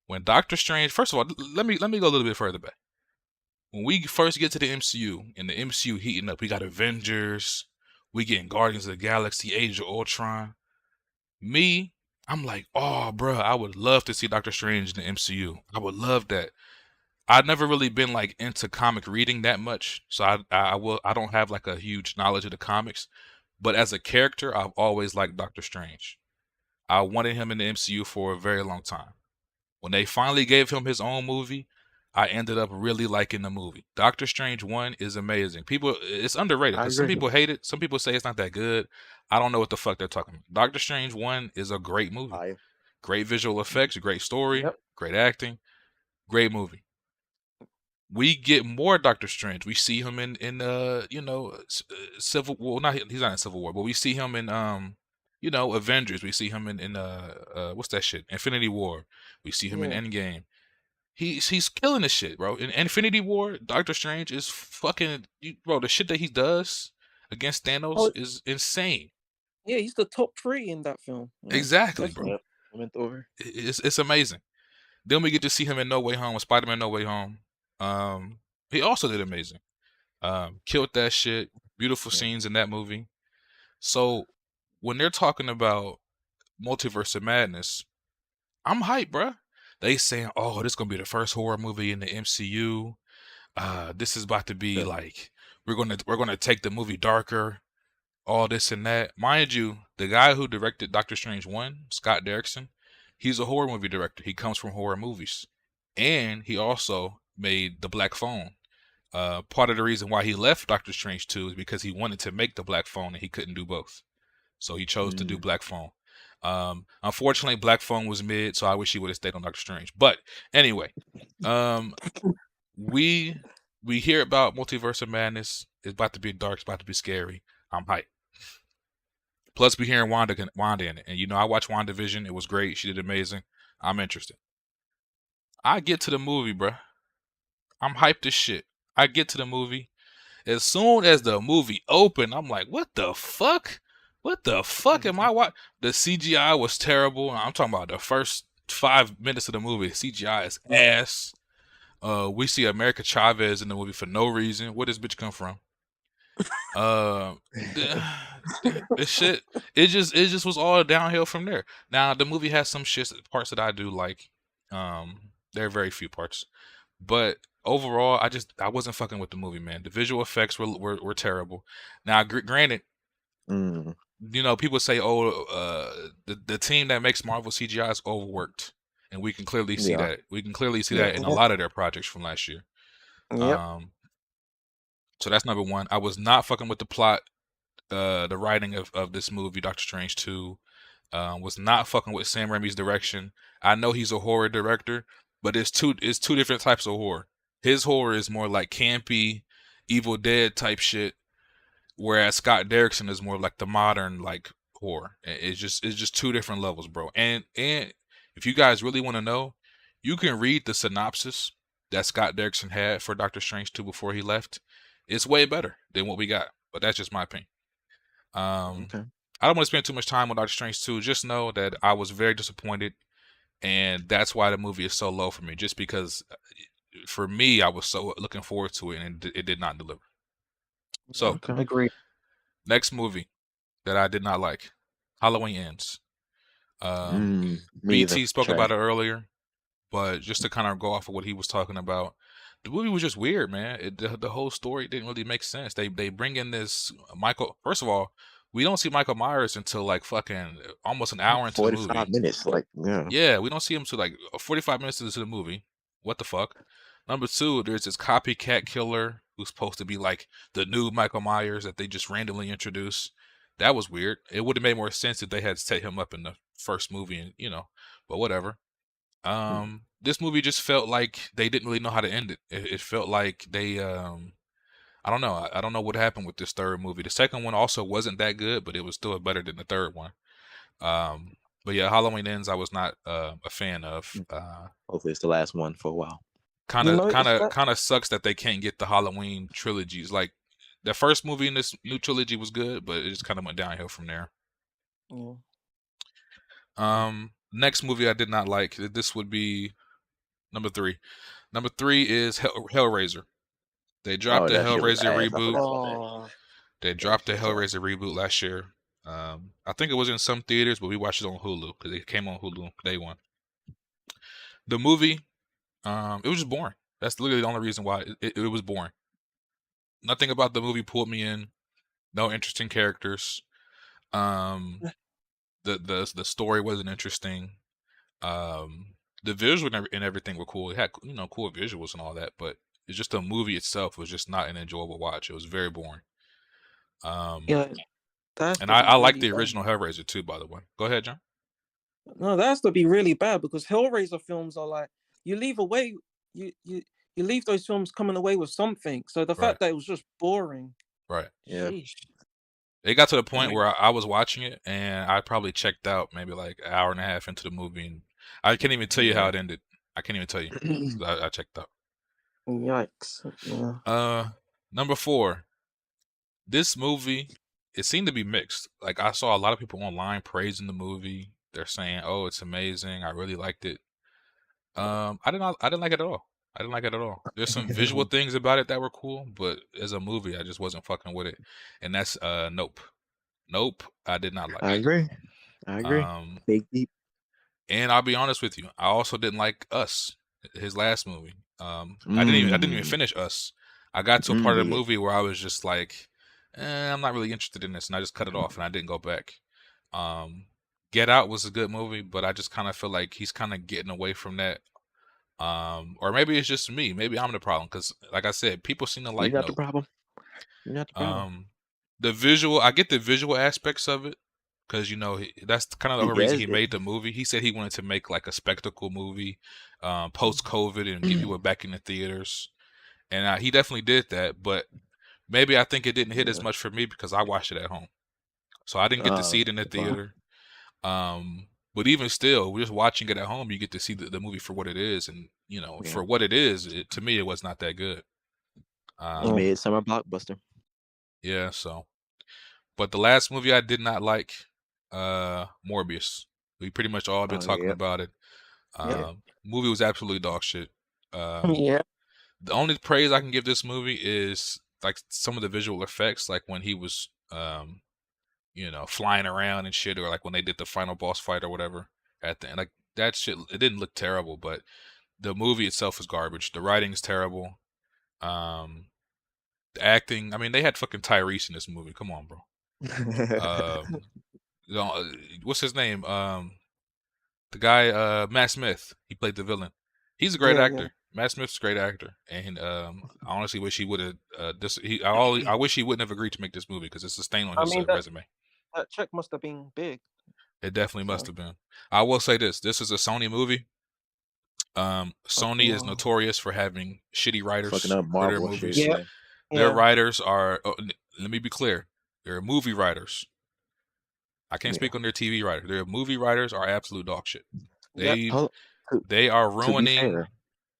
when Doctor Strange, first of all, let me go a little bit further back. When we first get to the MCU, and the MCU heating up, we got Avengers, we getting Guardians of the Galaxy, Age of Ultron. Me, I'm like, oh, bro, I would love to see Doctor Strange in the MCU. I would love that. I've never really been like into comic reading that much, so I don't have like a huge knowledge of the comics. But as a character, I've always liked Doctor Strange. I wanted him in the MCU for a very long time. When they finally gave him his own movie, I ended up really liking the movie. Doctor Strange 1 is amazing. It's underrated because some people hate it. Some people say it's not that good. I don't know what the fuck they're talking about. Doctor Strange 1 is a great movie. Great visual effects, great story, great acting, great movie. We get more Doctor Strange. We see him in Civil War. He's not in Civil War, but we see him in Avengers. We see him in what's that shit? Infinity War. We see him in Endgame. He's killing this shit, bro. In Infinity War, Doctor Strange is fucking bro. The shit that he does against Thanos is insane. Yeah, he's the top 3 in that film. Yeah, Exactly, definitely. bro. It's amazing. Then we get to see him in No Way Home, with Spider-Man No Way Home. He also did amazing. Killed that shit. Beautiful scenes in that movie. So when they're talking about Multiverse of Madness, I'm hyped, bruh. They saying, oh, this is gonna be the first horror movie in the MCU. This is about to be like we're gonna take the movie darker, all this and that. Mind you, the guy who directed Doctor Strange 1, Scott Derrickson, he's a horror movie director. He comes from horror movies. And he also made The Black Phone. Part of the reason why he left Doctor Strange 2 is because he wanted to make The Black Phone and he couldn't do both. So he chose to do Black Phone. Unfortunately, Black Phone was mid, so I wish he would have stayed on Doctor Strange. But anyway, we hear about Multiverse of Madness. It's about to be dark. It's about to be scary. I'm hyped. Plus, we hearing Wanda in it. And, I watched WandaVision. It was great. She did amazing. I'm interested. I get to the movie, bruh. I'm hyped as shit. I get to the movie. As soon as the movie opened, I'm like, what the fuck? What the fuck am I watching? The CGI was terrible. I'm talking about the first 5 minutes of the movie. CGI is ass. We see America Chavez in the movie for no reason. Where does bitch come from? This shit. It just was all downhill from there. Now the movie has some parts that I do like. There are very few parts, but overall, I wasn't fucking with the movie, man. The visual effects were terrible. Now, granted, people say, the team that makes Marvel CGI is overworked, and we can clearly see that. We can clearly see that in a lot of their projects from last year. So that's number one. I was not fucking with the plot, the writing of this movie, Doctor Strange 2. Was not fucking with Sam Raimi's direction. I know he's a horror director, but it's two different types of horror. His horror is more like campy, Evil Dead type shit, whereas Scott Derrickson is more like the modern like horror. It's just 2 different levels, bro. And if you guys really want to know, you can read the synopsis that Scott Derrickson had for Doctor Strange 2 before he left. It's way better than what we got, but that's just my opinion. I don't want to spend too much time on Doctor Strange 2. Just know that I was very disappointed, and that's why the movie is so low for me. Just because, for me, I was so looking forward to it, and it did not deliver. So, Agree. Next movie that I did not like, Halloween Ends. BT spoke about it earlier, but just to kind of go off of what he was talking about, the movie was just weird, man. The whole story didn't really make sense. They bring in this Michael. First of all, we don't see Michael Myers until like fucking almost an hour into the movie. 45 minutes, Yeah, we don't see him until like 45 minutes into the movie. What the fuck? Number 2, there's this copycat killer who's supposed to be like the new Michael Myers that they just randomly introduce. That was weird. It would have made more sense if they had set him up in the first movie, and but whatever. This movie just felt like they didn't really know how to end it. It felt like they I don't know. I don't know what happened with this third movie. The second one also wasn't that good, but it was still better than the third one. But yeah, Halloween Ends I was not a fan of. Hopefully, it's the last one for a while. Kind You of notice that? sucks that they can't get the Halloween trilogies. Like the first movie in this new trilogy was good, but it just kind of went downhill from there. Yeah. Next movie I did not like. This would be number 3. Number 3 is Hellraiser. They dropped the that shit was Hellraiser ass. I reboot. forgot about that. Oh, They dropped the Hellraiser reboot last year. I think it was in some theaters, but we watched it on Hulu because it came on Hulu day one. The movie, it was just boring. That's literally the only reason why it was boring. Nothing about the movie pulled me in. No interesting characters. The story wasn't interesting. The visual and everything were cool. It had cool visuals and all that, but it's just the movie itself was just not an enjoyable watch. It was very boring. yeah. That's And to be I like really the bad. original Hellraiser too, by the way. Go ahead, John. No, that has to be really bad because Hellraiser films are like you leave those films coming away with something. So the Right. fact that it was just boring. Right. Yeah. Sheesh. It got to the point where I was watching it and I probably checked out maybe like an hour and a half into the movie, and I can't even tell you how it ended. I can't even tell you. 'Cause I checked out. Yikes. Yeah. Number 4. This movie, it seemed to be mixed. Like I saw a lot of people online praising the movie. They're saying, "Oh, it's amazing. I really liked it." I didn't like it at all. I didn't like it at all. There's some visual things about it that were cool, but as a movie, I just wasn't fucking with it. And that's Nope. Nope, I did not like. I agree. Big deep. And I'll be honest with you, I also didn't like Us, his last movie. I didn't even finish Us. I got to a part of the movie where I was just like, I'm not really interested in this, and I just cut it off and I didn't go back. Get Out was a good movie, but I just kind of feel like he's kind of getting away from that. Or maybe it's just me. Maybe I'm the problem because, like I said, people seem to like You're not Nope. the problem. You're not the problem. The visual, I get the visual aspects of it because that's kind of the only reason he made the movie. He said he wanted to make like a spectacle movie, post COVID, and get people back in the theaters, and he definitely did that. But maybe I think it didn't hit as much for me because I watched it at home, so I didn't get to see it in the theater. But even still, just watching it at home, you get to see the movie for what it is, and for what it is, to me, it was not that good. He made a summer blockbuster. Yeah, so. But the last movie I did not like, Morbius. We pretty much all been talking about it. Movie was absolutely dog shit. Yeah. The only praise I can give this movie is like some of the visual effects, like when he was flying around and shit, or like when they did the final boss fight or whatever at the end. Like that shit, it didn't look terrible, but the movie itself is garbage. The writing is terrible. The acting, I mean, they had fucking Tyrese in this movie. Come on, bro. What's his name? The guy, Matt Smith. He played the villain. He's a great actor. Matt Smith's a great actor, and I honestly wish he would have. I wish he wouldn't have agreed to make this movie because it's a stain on his resume. That check must have been big. It definitely must have been. I will say this: this is a Sony movie. Sony is notorious for having shitty writers Fucking up for their Marvel movies. shit. Their writers are. Let me be clear: they're movie writers. I can't speak on their TV writers. Their movie writers are absolute dog shit. They are ruining.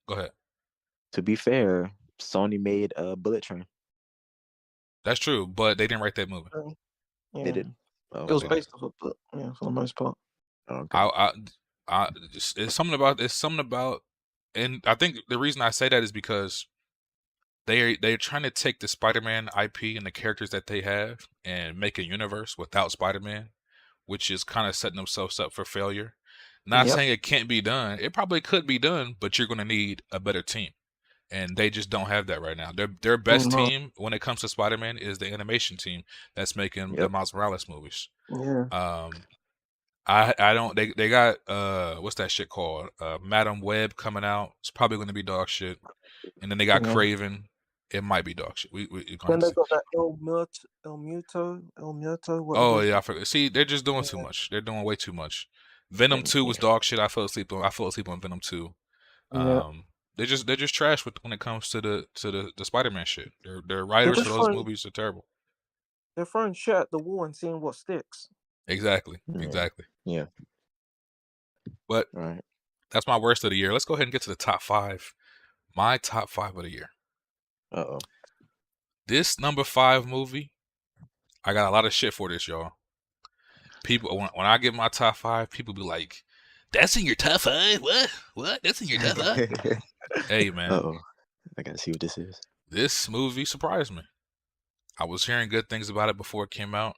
Go ahead. To be fair, Sony made a Bullet Train. That's true, but they didn't write that movie. They did. It was based off a book, for the most part. Okay. It's something about, and I think the reason I say that is because they're trying to take the Spider-Man IP and the characters that they have and make a universe without Spider-Man, which is kind of setting themselves up for failure. Not saying it can't be done. It probably could be done, but you're going to need a better team. And they just don't have that right now. Their best team when it comes to Spider-Man is the animation team that's making the Miles Morales movies. Yeah. I don't. They got what's that shit called? Madam Web coming out. It's probably going to be dog shit. And then they got Craven. It might be dog shit. Then they got that El Muerto. Oh yeah, I forgot. See, they're just doing too much. They're doing way too much. Venom 2 was dog shit. I fell asleep on Venom 2. they're just trash when it comes to the Spider-Man shit. Their writers for just those throwing movies are terrible. they're throwing shit at the wall and seeing what sticks. Exactly. Yeah. Yeah. But Right. that's my worst of the year. Let's go ahead and get to the top 5. My top 5 of the year. Uh-oh. This number 5 movie, I got a lot of shit for this, y'all. People, when I give my top 5, people be like, "That's in your top 5? What? That's in your top 5?" Hey, man. Uh-oh. I gotta see what this is. This movie surprised me. I was hearing good things about it before it came out.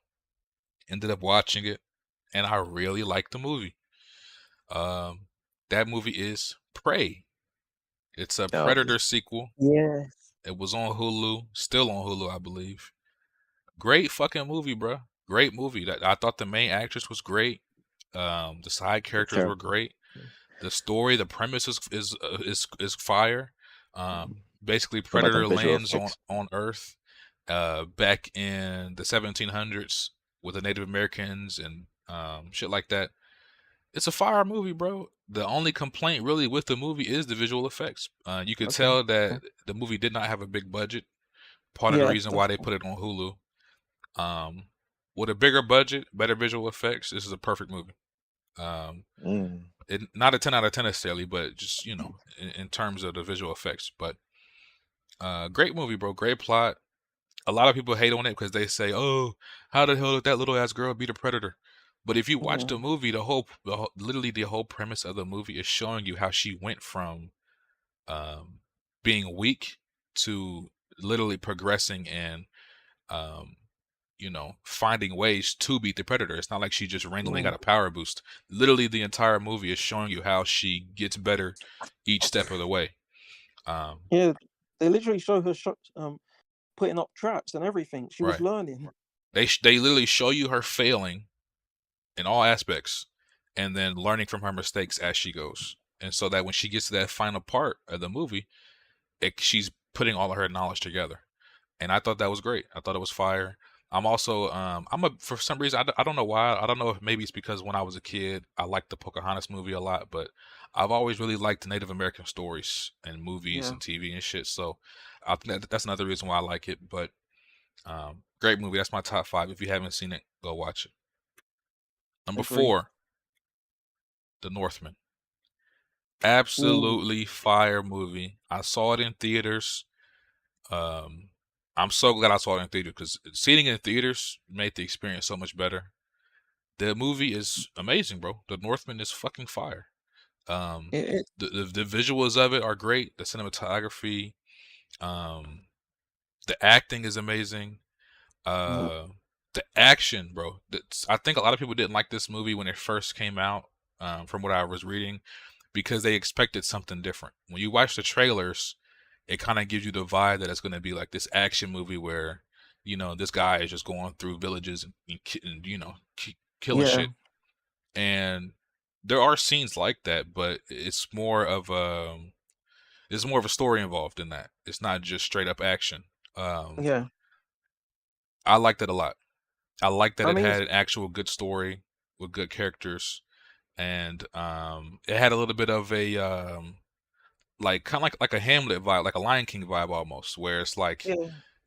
Ended up watching it, and I really liked the movie. That movie is Prey. It's a Predator sequel. Yes. It was on Hulu, still on Hulu, I believe. Great fucking movie, bro. Great movie. I thought the main actress was great. The side characters were great. The story, the premise is fire. Basically, Predator lands on Earth, back in the 1700s with the Native Americans and shit like that. It's a fire movie, bro. The only complaint really with the movie is the visual effects. You could tell that the movie did not have a big budget. Part of the reason why they put it on Hulu. With a bigger budget, better visual effects, this is a perfect movie. Not a 10 out of 10 necessarily, but just, in terms of the visual effects. But great movie, bro. Great plot. A lot of people hate on it because they say, "Oh, how the hell did that little ass girl beat a predator?" But if you watch the movie, literally the whole premise of the movie is showing you how she went from being weak to literally progressing and finding ways to beat the predator. It's not like she just randomly got a power boost. Literally, the entire movie is showing you how she gets better each step of the way. Yeah, they literally show her putting up traps and everything. She was learning. They literally show you her failing in all aspects and then learning from her mistakes as she goes. And so that when she gets to that final part of the movie, she's putting all of her knowledge together. And I thought that was great. I thought it was fire. I'm also, for some reason, I don't know why. I don't know if maybe it's because when I was a kid, I liked the Pocahontas movie a lot, but I've always really liked the Native American stories and movies and TV and shit. So I think that's another reason why I like it. But great movie. That's my top 5. If you haven't seen it, go watch it. Number 4, The Northman. Absolutely fire movie. I saw it in theaters. I'm so glad I saw it in theaters because seeing it in theaters made the experience so much better. The movie is amazing, bro. The Northman is fucking fire. The visuals of it are great. The cinematography, the acting is amazing. The action, bro. I think a lot of people didn't like this movie when it first came out, from what I was reading, because they expected something different. When you watch the trailers, it kind of gives you the vibe that it's going to be like this action movie where, this guy is just going through villages and killing shit. And there are scenes like that, but it's more of a story involved in that. It's not just straight up action. I liked it a lot. I like that it had an actual good story with good characters, and it had a little bit of a kind of like a Hamlet vibe, like a Lion King vibe almost, where it's like,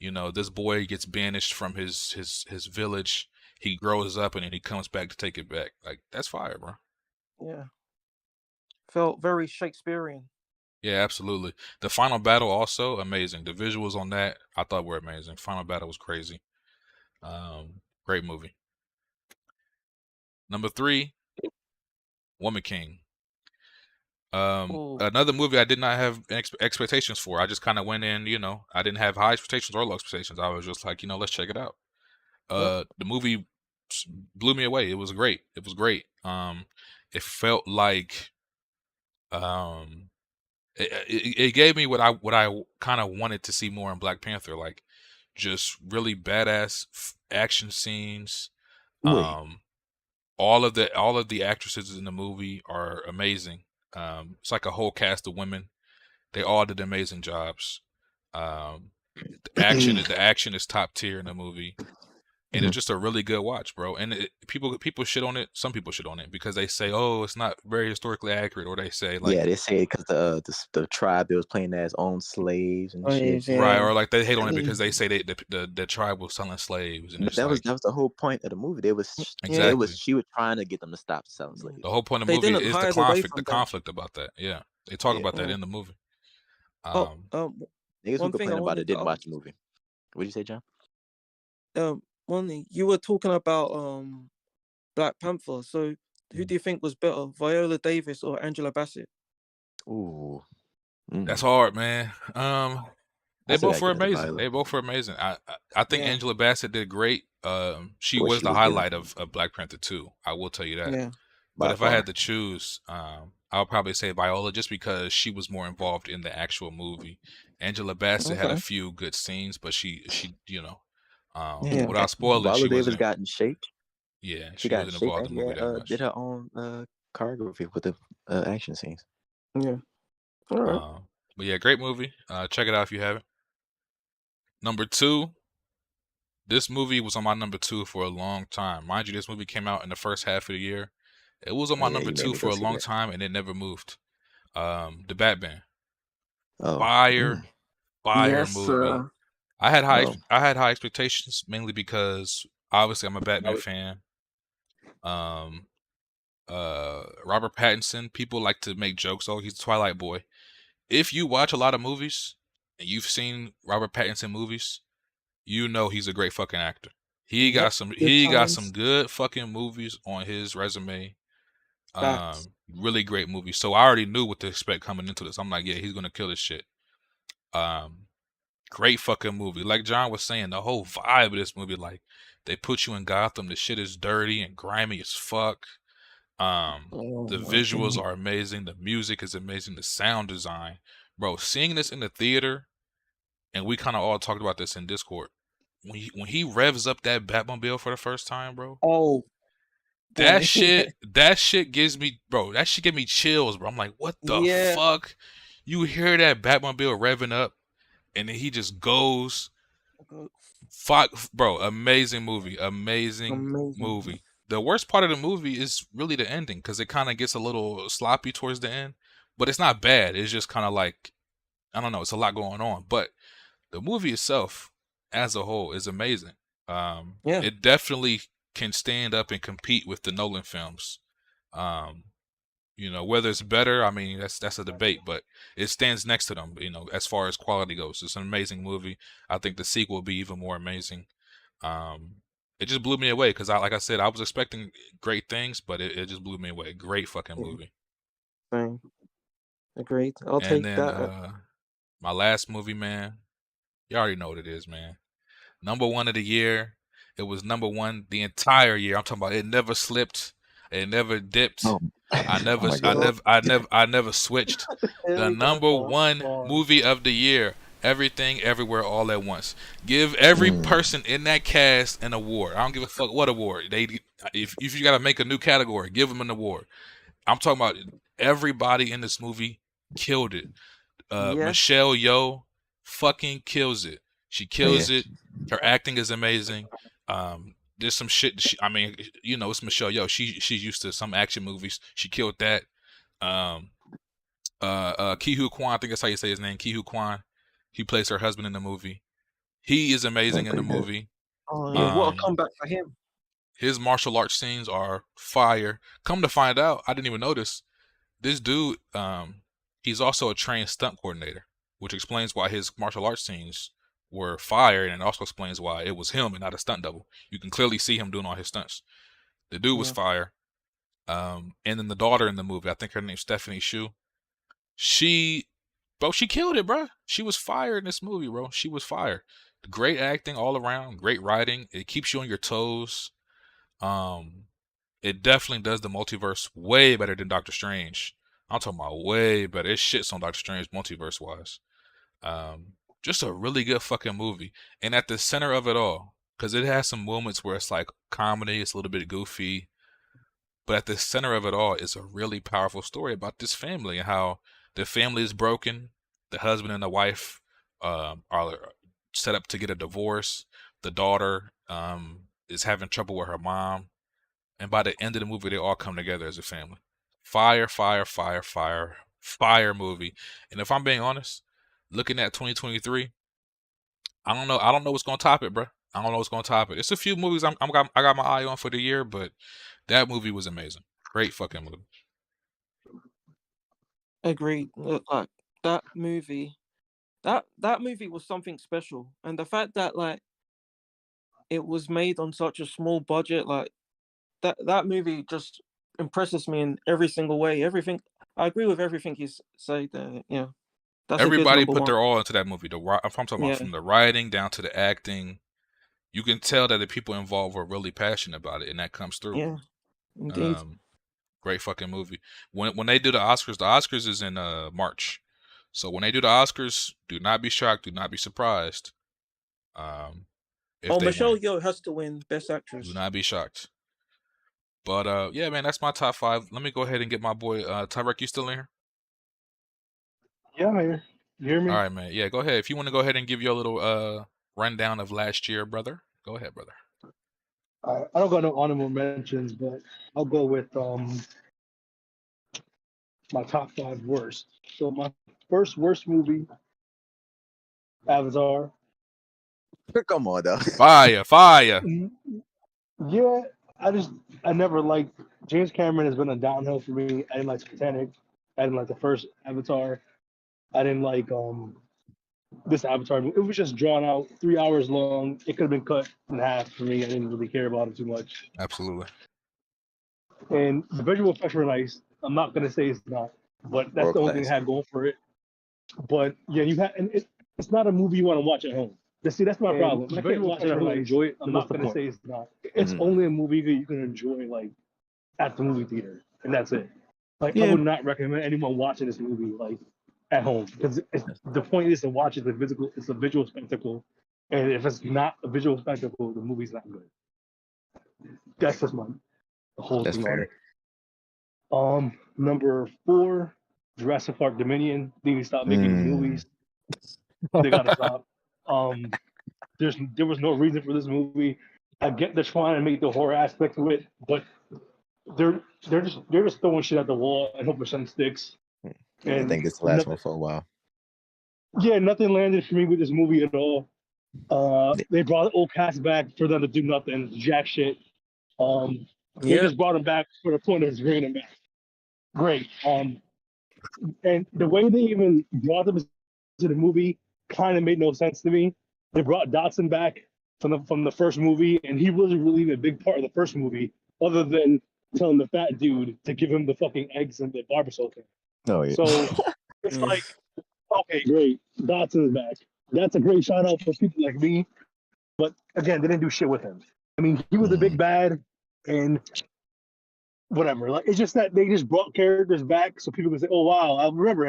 this boy gets banished from his village, he grows up, and then he comes back to take it back. Like, that's fire, bro. Yeah, felt very Shakespearean. Yeah, absolutely. The final battle also amazing. The visuals on that I thought were amazing. Final battle was crazy. Great movie. Number 3, Woman King. Another movie I did not have expectations for. I just kind of went in, I didn't have high expectations or low expectations. I was just like, let's check it out. The movie blew me away. It was great. It was great. It felt like, it gave me what I kind of wanted to see more in Black Panther, like just really badass action scenes. All of the actresses in the movie are amazing. It's like a whole cast of women. They all did amazing jobs. The action is top tier in the movie. and it's just a really good watch, bro. And people shit on it. Some people shit on it because they say, "Oh, it's not very historically accurate," or they say like, yeah, they say because the tribe that was playing as owned slaves and shit. right, or like they hate on it because they say the tribe was selling slaves, and But it's that like was the whole point of the movie. exactly She was trying to get them to stop selling slaves. the whole point of the They movie didn't is the hide away conflict, from them. about that. Yeah, they talk Yeah. about that in the movie. Oh, Niggas who one thing I complain about wanted it didn't to watch the movie. What did you say, John? one thing you were talking about Black Panther. So who do you think was better, Viola Davis or Angela Bassett? Ooh, That's hard, man. They still both gotta were give it to amazing. Viola. They both were amazing. I think Yeah. Angela Bassett did great. She What was she the was giving. highlight of Black Panther 2. I will tell you that. Yeah. But By if I had far. to choose, I'll probably say Viola just because she was more involved in the actual movie. Angela Bassett had a Okay. few good scenes, but she you know, Yeah. without spoiling, she Viola Davis wasn't. got in shape. Yeah, She she got in wasn't shape involved and in the movie that much. did her own choreography with the action scenes. Yeah. All right. But yeah, great movie. Check it out if you haven't. Number 2. This movie was on my number 2 for a long time. Mind you, this movie came out in the first half of the year. It was on my number you made 2 me go for a see long that. time, and it never moved. The Batman. Oh. Fire Yes, movie. I had Oh. high expectations, mainly because obviously I'm a Batman fan. Robert Pattinson, people like to make jokes, oh, he's the Twilight boy. If you watch a lot of movies and you've seen Robert Pattinson movies, you know he's a great fucking actor. He got some good fucking movies on his resume. Facts. Really great movies. So I already knew what to expect coming into this. I'm like, yeah, he's gonna kill this shit. Great fucking movie. Like John was saying, the whole vibe of this movie, like they put you in Gotham. The shit is dirty and grimy as fuck. The visuals are amazing. The music is amazing. The sound design, bro. Seeing this in the theater, and we kind of all talked about this in Discord. When he revs up that Batmobile for the first time, bro. Oh, that shit gives me, bro. That shit give me chills, bro. I'm like, what the fuck? You hear that Batmobile revving up, and then he just goes. Fuck, bro. Amazing movie. Amazing movie. The worst part of the movie is really the ending because it kind of gets a little sloppy towards the end, but it's not bad. It's just kind of like, I don't know. It's a lot going on, but the movie itself, as a whole, is amazing. It definitely can stand up and compete with the Nolan films. Whether it's better, I mean, that's a debate, but it stands next to them. As far as quality goes, it's an amazing movie. I think the sequel will be even more amazing. It just blew me away because, like I said, I was expecting great things, but it just blew me away. Great fucking movie. Same. Agreed. I'll take that. My last movie, man. You already know what it is, man. Number 1 of the year. It was number 1 the entire year. I'm talking about it never slipped. It never dipped. I never switched. The number 1 movie of the year. Everything, Everywhere, All at Once. Give every person in that cast an award. I don't give a fuck what award. If you gotta make a new category, give them an award. I'm talking about everybody in this movie killed it. Michelle Yeoh fucking kills it. She kills it. Her acting is amazing. There's some shit. It's Michelle Yeoh. She's used to some action movies. She killed that. Ki-Hu Kwan, I think that's how you say his name. Ki-Hu Kwan. He plays her husband in the movie. He is amazing in the movie. Oh yeah, what a comeback for him. His martial arts scenes are fire. Come to find out, I didn't even notice. This dude, he's also a trained stunt coordinator, which explains why his martial arts scenes were fire, and it also explains why it was him and not a stunt double. You can clearly see him doing all his stunts. The dude was fire. And then the daughter in the movie, I think her name's Stephanie Shu. She killed it, bro. She was fire in this movie, bro. She was fire. Great acting all around. Great writing. It keeps you on your toes. It definitely does the multiverse way better than Doctor Strange. I'm talking about way better. It shits on Doctor Strange multiverse wise. Just a really good fucking movie. And at the center of it all, because it has some moments where it's like comedy, it's a little bit goofy, but at the center of it all is a really powerful story about this family and how the family is broken. The husband and the wife are set up to get a divorce. The daughter is having trouble with her mom, and by the end of the movie, they all come together as a family. Fire movie. And if I'm being honest, looking at 2023, I don't know what's gonna top it, bro. I don't know what's gonna top it. It's a few movies I got my eye on for the year, but that movie was amazing. Great fucking movie. Agreed. Like that movie was something special, and the fact that like it was made on such a small budget, like that movie just impresses me in every single way. Everything I agree with everything you say there. Yeah, that's Everybody a good put their number all into that movie. I'm talking about Yeah. from the writing down to the acting. You can tell that the people involved were really passionate about it, and that comes through. Yeah, indeed. Great fucking movie. When they do the Oscars is in March. So when they do the Oscars, do not be shocked, do not be surprised. If they Michelle win. Yeoh has to win Best Actress. Do not be shocked. But yeah, man, that's my top 5. Let me go ahead and get my boy Tyrek. You still in here? Yeah, I'm here. You hear me? All right, man. Yeah, go ahead. If you want to go ahead and give your little rundown of last year, brother, go ahead, brother. I don't got no honorable mentions, but I'll go with my top 5 worst. So my first worst movie, Avatar. Come on, though. Fire. Yeah, I never liked James Cameron has been a downhill for me. I didn't like Titanic. I didn't like the first Avatar. I didn't like this Avatar. It was just drawn out, 3 hours long. It could have been cut in half for me. I didn't really care about it too much. Absolutely. And the visual effects were nice. I'm not gonna say it's not, but that's the only thing it had going for it. But yeah, it's not a movie you want to watch at home. See, that's my problem. I can't watch it at home and enjoy it. I'm not gonna say it's not. It's only a movie that you can enjoy like at the movie theater, and that's it. Like I would not recommend anyone watching this movie like at home because the point is to watch it. It's a visual spectacle, and if it's not a visual spectacle, the movie's not good. That's just the whole thing on it. Number 4, Jurassic Park Dominion. They need to stop making these movies. They gotta stop. There was no reason for this movie. I get they're trying to make the horror aspect of it, but they're just throwing shit at the wall and hoping something sticks. I think it's the last one for a while. Yeah, nothing landed for me with this movie at all. They brought the old cast back for them to do nothing, jack shit. They just brought him back for the point of bringing him back. Great. And the way they even brought them to the movie kind of made no sense to me. They brought Dotson back from the first movie, and he wasn't really a big part of the first movie, other than telling the fat dude to give him the fucking eggs and the barbecue. Oh yeah. So it's like, okay, great, Dotson's back. That's a great shout out for people like me. But again, they didn't do shit with him. I mean, he was a big bad, and whatever. Like it's just that they just brought characters back so people can say, "Oh wow, I remember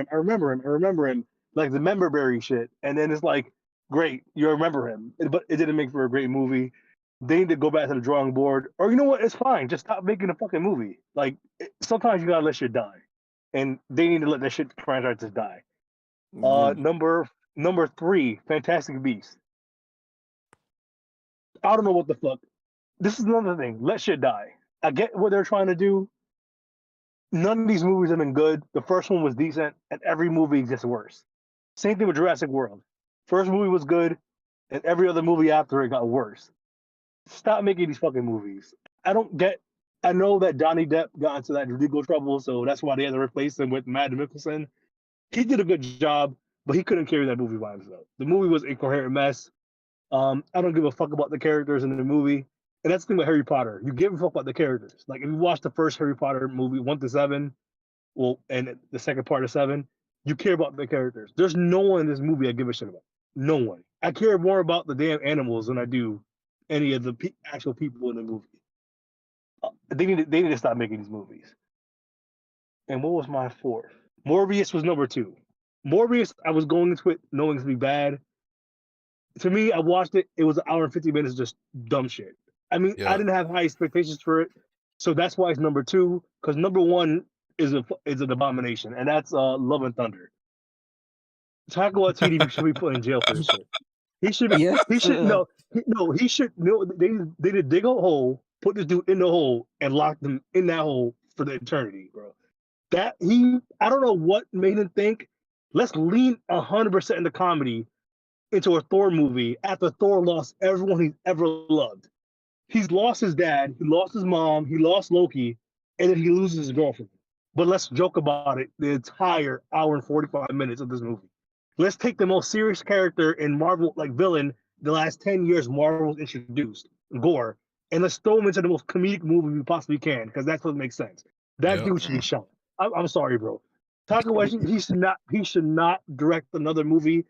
him," like the memberberry shit. And then it's like, great, you remember him, but it didn't make for a great movie. They need to go back to the drawing board, or you know what? It's fine. Just stop making a fucking movie. Like sometimes you gotta let shit die, and they need to let that shit franchises die. Number 3, Fantastic Beasts. I don't know what the fuck. This is another thing. Let shit die. I get what they're trying to do. None of these movies have been good. The first one was decent, and every movie gets worse. Same thing with Jurassic World. First movie was good, and every other movie after it got worse. Stop making these fucking movies. I know that Johnny Depp got into that legal trouble, so that's why they had to replace him with Matt Mikkelsen. He did a good job, but he couldn't carry that movie by himself. The movie was a coherent mess. I don't give a fuck about the characters in the movie. And that's the thing with Harry Potter. You give a fuck about the characters. Like if you watch the first Harry Potter movie, 1 to 7, and the second part of 7, you care about the characters. There's no one in this movie I give a shit about. No one. I care more about the damn animals than I do any of the actual people in the movie. They need to stop making these movies. And what was my 4th? Morbius was number 2. Morbius, I was going into it knowing it's to be bad. To me, I watched it. It was an hour and 50 minutes of just dumb shit. I mean, I didn't have high expectations for it, so that's why it's number 2. Because number 1 is an abomination, and that's Love and Thunder. Taika Waititi should be put in jail for this shit. He should be. No, he should. No, they did dig a hole, put this dude in the hole, and lock him in that hole for the eternity, bro. I don't know what made him think. Let's lean 100% into comedy into a Thor movie after Thor lost everyone he's ever loved. He's lost his dad, he lost his mom, he lost Loki, and then he loses his girlfriend. But let's joke about it the entire hour and 45 minutes of this movie. Let's take the most serious character in Marvel, like villain, the last 10 years Marvel's introduced, Gore, and let's throw him into the most comedic movie we possibly can, because that's what makes sense. That Yep. dude should be shot. I'm sorry, bro. Taika Waititi, he should not direct another movie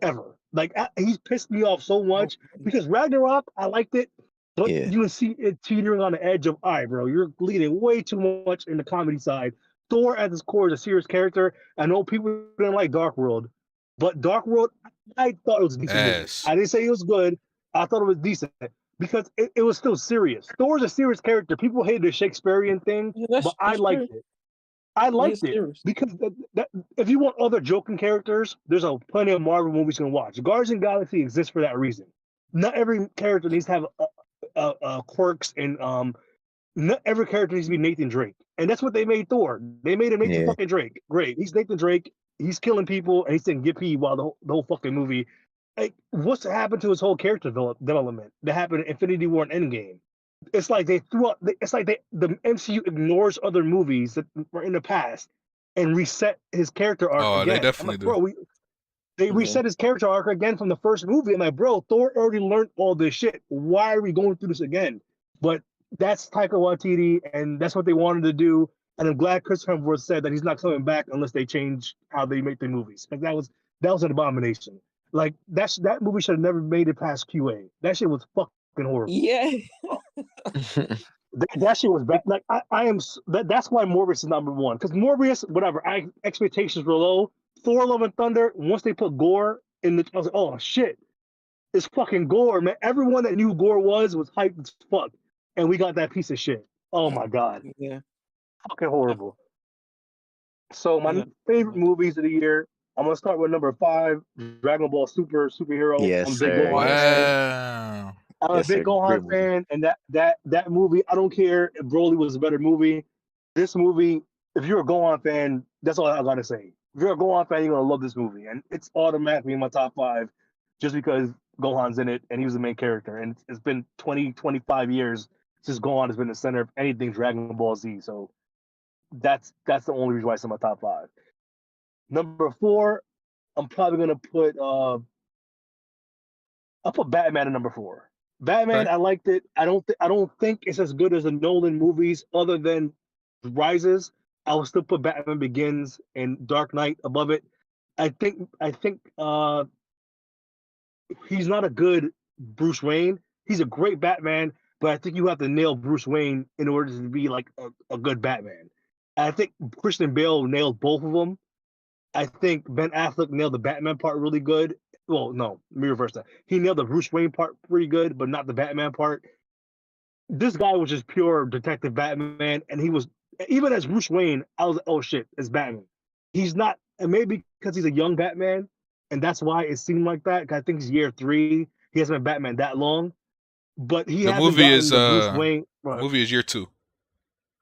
ever. Like he's pissed me off so much because Ragnarok, I liked it, but Yeah. you can see it teetering on the edge of, all right, bro, you're leaning way too much in the comedy side. Thor at his core is a serious character. I know people didn't like Dark World, but Dark World, I thought it was a decent movie. Ass. I didn't say it was good. I thought it was decent because it was still serious. Thor's a serious character. People hated the Shakespearean thing, Yeah, but I liked it. I liked it because that if you want other joking characters, there's plenty of Marvel movies you can watch. Guardians of the Galaxy exists for that reason. Not every character needs to have quirks, and not every character needs to be Nathan Drake. And that's what they made Thor. They made him Nathan fucking Drake. Great, he's Nathan Drake. He's killing people, and he's saying "get pee" while the whole fucking movie. Like, what's happened to his whole character development that happened in Infinity War and Endgame? It's like they threw up. It's like the MCU ignores other movies that were in the past and reset his character arc Oh, again. they definitely I'm like, bro, they reset his character arc again from the first movie. I'm like, bro, Thor already learned all this shit. Why are we going through this again? But that's Taika Waititi, and that's what they wanted to do. And I'm glad Chris Hemsworth said that he's not coming back unless they change how they make the movies. Like that was an abomination. Like that movie should have never made it past QA. That shit was fucking horrible. Yeah. That shit was bad. Like I am. That's why Morbius is number one. Because Morbius, whatever, expectations were low. Thor: Love and Thunder. Once they put Gore in the, I was like, oh shit, it's fucking Gore, man. Everyone that knew Gore was hyped as fuck, and we got that piece of shit. Oh my god. Yeah. Fucking horrible. So my favorite movies of the year. I'm gonna start with number 5, Dragon Ball Superhero. Yes, I'm a big sir. Gohan Wow. I'm a big Gohan fan, and that movie, I don't care if Broly was a better movie. This movie, if you're a Gohan fan, that's all I gotta say. If you're a Gohan fan, you're gonna love this movie, and it's automatically in my top 5, just because Gohan's in it and he was the main character. And it's been 25 years since Gohan has been the center of anything Dragon Ball Z. So that's the only reason why it's in my top 5. Number 4, I'm probably gonna put I'll put Batman at number 4. Batman, I liked it. I don't think it's as good as the Nolan movies, other than Rises. I will still put Batman Begins and Dark Knight above it. I think he's not a good Bruce Wayne. He's a great Batman, but I think you have to nail Bruce Wayne in order to be like a good Batman. And I think Christian Bale nailed both of them. I think Ben Affleck nailed the Batman part really good. Well, no, let me reverse that. He nailed the Bruce Wayne part pretty good, but not the Batman part. This guy was just pure detective Batman, and he was, even as Bruce Wayne, I was like, oh shit, it's Batman. He's not, and maybe because he's a young Batman, and that's why it seemed like that. I think it's year 3. He hasn't been Batman that long, but he The hasn't movie gotten is the Bruce Wayne. movie is year 2.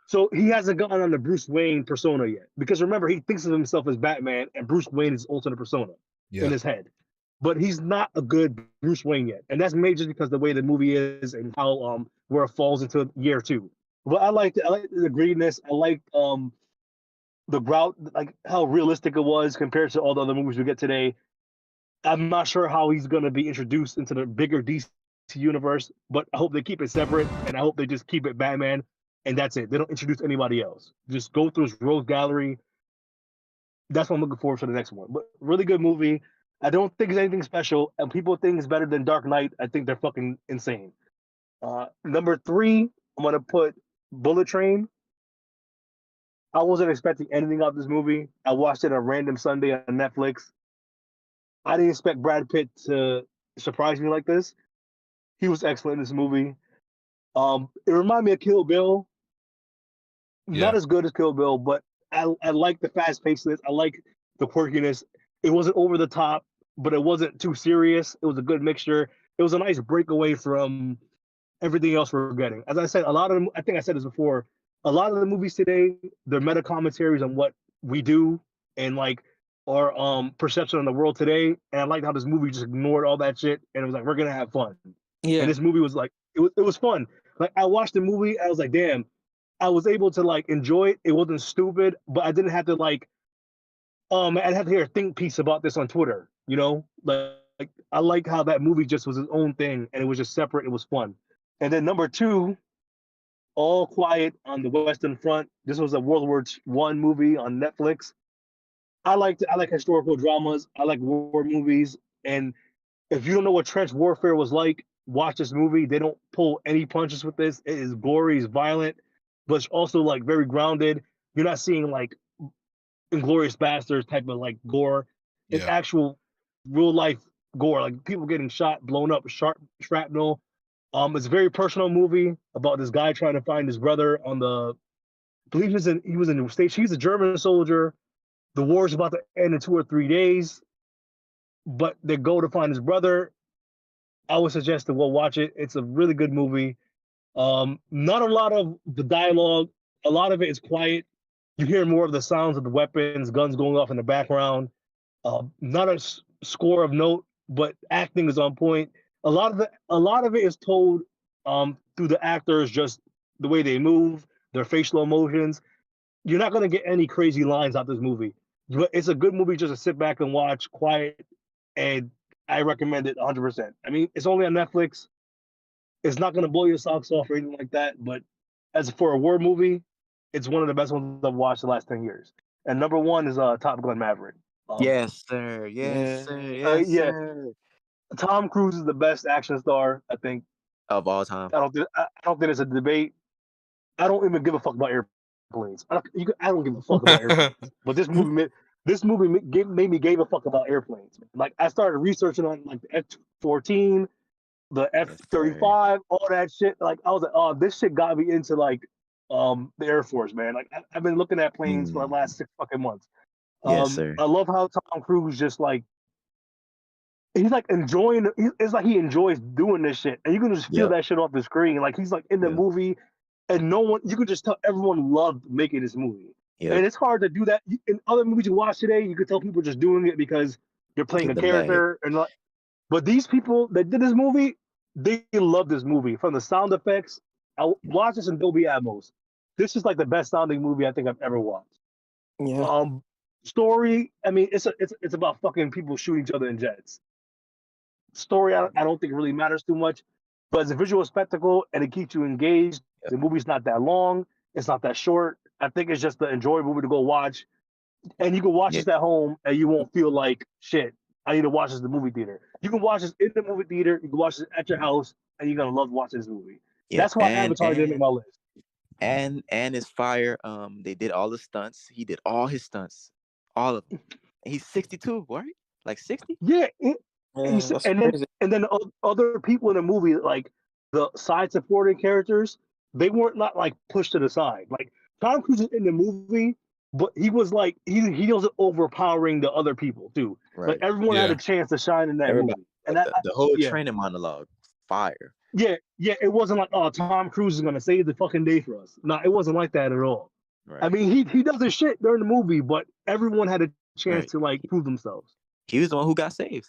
So he hasn't gotten on the Bruce Wayne persona yet. Because remember, he thinks of himself as Batman, and Bruce Wayne is alternate persona in his head. But he's not a good Bruce Wayne yet. And that's major because the way the movie is and how where it falls into year 2. But I liked it. I liked the grittiness. I liked the grout, like how realistic it was compared to all the other movies we get today. I'm not sure how he's gonna be introduced into the bigger DC universe, but I hope they keep it separate, and I hope they just keep it Batman. And that's it. They don't introduce anybody else. Just go through his rogue gallery. That's what I'm looking forward to the next one. But really good movie. I don't think it's anything special. And people think it's better than Dark Knight. I think they're fucking insane. Number 3, I'm gonna put Bullet Train. I wasn't expecting anything out of this movie. I watched it on a random Sunday on Netflix. I didn't expect Brad Pitt to surprise me like this. He was excellent in this movie. It reminded me of Kill Bill. Not as good as Kill Bill, but I like the fast pacedness. I like the quirkiness. It wasn't over the top, but it wasn't too serious. It was a good mixture. it was a nice breakaway from everything else we're getting. As I said, a lot of them, I think I said this before, a lot of the movies today, they're meta commentaries on what we do and like our perception on the world today. And I liked how this movie just ignored all that shit and it was like, we're gonna have fun. Yeah. And this movie was like, it was fun. Like I watched the movie, I was like, damn, I was able to like enjoy it. It wasn't stupid, but I didn't have to like I'd have to hear a think piece about this on Twitter, you know? Like I like how that movie just was its own thing and it was just separate, it was fun. And then number 2, All Quiet on the Western Front. This was a World War I movie on Netflix. I like historical dramas. I like war movies. And if you don't know what trench warfare was like, watch this movie. They don't pull any punches with this. It is gory, it's violent, but it's also like very grounded. You're not seeing like Inglorious Bastards type of like gore. It's actual real life gore, like people getting shot, blown up, shrapnel. It's a very personal movie about this guy trying to find his brother on the. I believe he was in the States. He's a German soldier. The war's about to end in 2 or 3 days, but they go to find his brother. I would suggest to go watch it. It's a really good movie. Not a lot of the dialogue. A lot of it is quiet. You hear more of the sounds of the weapons, guns going off in the background. Not a score of note, but acting is on point. A lot of it is told through the actors, just the way they move, their facial emotions. You're not gonna get any crazy lines out this movie, but it's a good movie just to sit back and watch, quiet, and I recommend it 100%. I mean, it's only on Netflix. It's not gonna blow your socks off or anything like that, but as for a war movie, it's one of the best ones I've watched the last 10 years. And number 1 is Top Gun Maverick. Yes, sir. Yes, sir. Yes, Yeah. sir. Tom Cruise is the best action star, I think. Of all time. I don't think it's a debate. I don't even give a fuck about airplanes. I don't give a fuck about airplanes. But this movie made me give a fuck about airplanes. Like I started researching on like the F-14, the F-35, all that shit. Like I was like, oh, this shit got me into like the Air Force, man. Like I've been looking at planes for the last 6 fucking months. Yes, sir. I love how Tom Cruise just like he's like enjoying. It's like he enjoys doing this shit, and you can just feel that shit off the screen. Like he's like in the movie, and you can just tell everyone loved making this movie. And it's hard to do that in other movies you watch today. You could tell people just doing it because they're playing a character, and like. But these people that did this movie, they love this movie from the sound effects. I watched this in Dolby Atmos. This is like the best sounding movie I think I've ever watched. Yeah. Story, I mean, it's about fucking people shooting each other in jets. Story, I don't think it really matters too much, but it's a visual spectacle and it keeps you engaged. The movie's not that long, it's not that short. I think it's just an enjoyable movie to go watch, and you can watch this at home and you won't feel like shit. I need to watch this in the movie theater. You can watch this in the movie theater. You can watch this at your house, and you're gonna love watching this movie. That's why Avatar didn't make my list. And it's fire. They did all the stunts. He did all his stunts, all of them. He's 62, right? Like 60? Yeah. That's and crazy. then other people in the movie, like the side supporting characters, they weren't not like pushed to the side. Like Tom Cruise is in the movie, but he was like he wasn't overpowering the other people too. Right. Like everyone had a chance to shine in that movie. And the whole training monologue, fire. Yeah, it wasn't like, oh, Tom Cruise is gonna save the fucking day for us. No, it wasn't like that at all. Right. I mean, he does his shit during the movie, but everyone had a chance to like prove themselves. He was the one who got saved.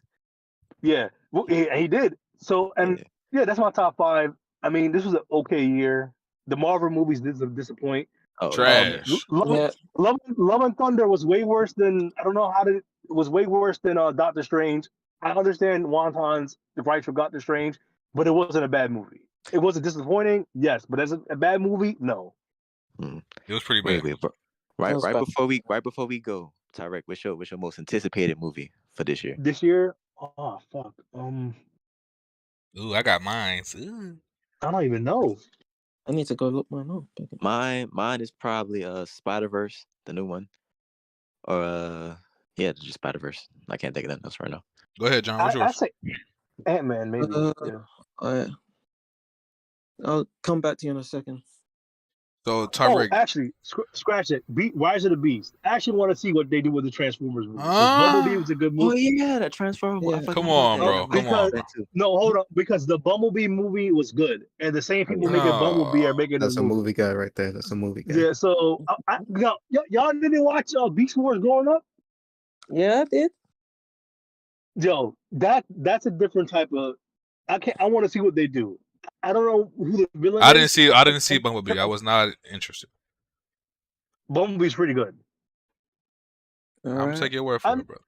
Yeah, well, he did. So, and that's my top 5. I mean, this was an okay year. The Marvel movies did disappoint. Oh, trash. Love and Thunder was way worse than it was way worse than Doctor Strange. I understand Wonton's the rights for Doctor Strange, but it wasn't a bad movie. It wasn't disappointing, yes, but as a bad movie, no. It was pretty bad. Right before we go, Tyrek, what's your most anticipated movie for this year? This year, oh fuck. Ooh, I got mine. I don't even know. I need to go look mine up. Mine is probably Spider-Verse, the new one, or just Spider-Verse. I can't think of nothing else right now. Go ahead, John. What's yours? I say Ant-Man, maybe. I'll come back to you in a second. So Oh, Tyrek, actually, scratch it. Rise of the Beast. I actually want to see what they do with the Transformers movie. Because Bumblebee was a good Oh movie. yeah, that Transformer. I Yeah. forgot come about on, that. bro. I might Come watch on, because bro. that too. no, hold on. Because the Bumblebee movie was good, and the same people yeah. making Bumblebee are making That's this a movie. movie guy right there. That's a movie guy. Yeah. So y'all didn't watch Beast Wars growing up? Yeah, I did. Yo, that's a different type of. I want to see what they do. I don't know who the villain I is. didn't see Bumblebee. I was not interested. Bumblebee's pretty good. All I'm gonna right. take your word for it, brother.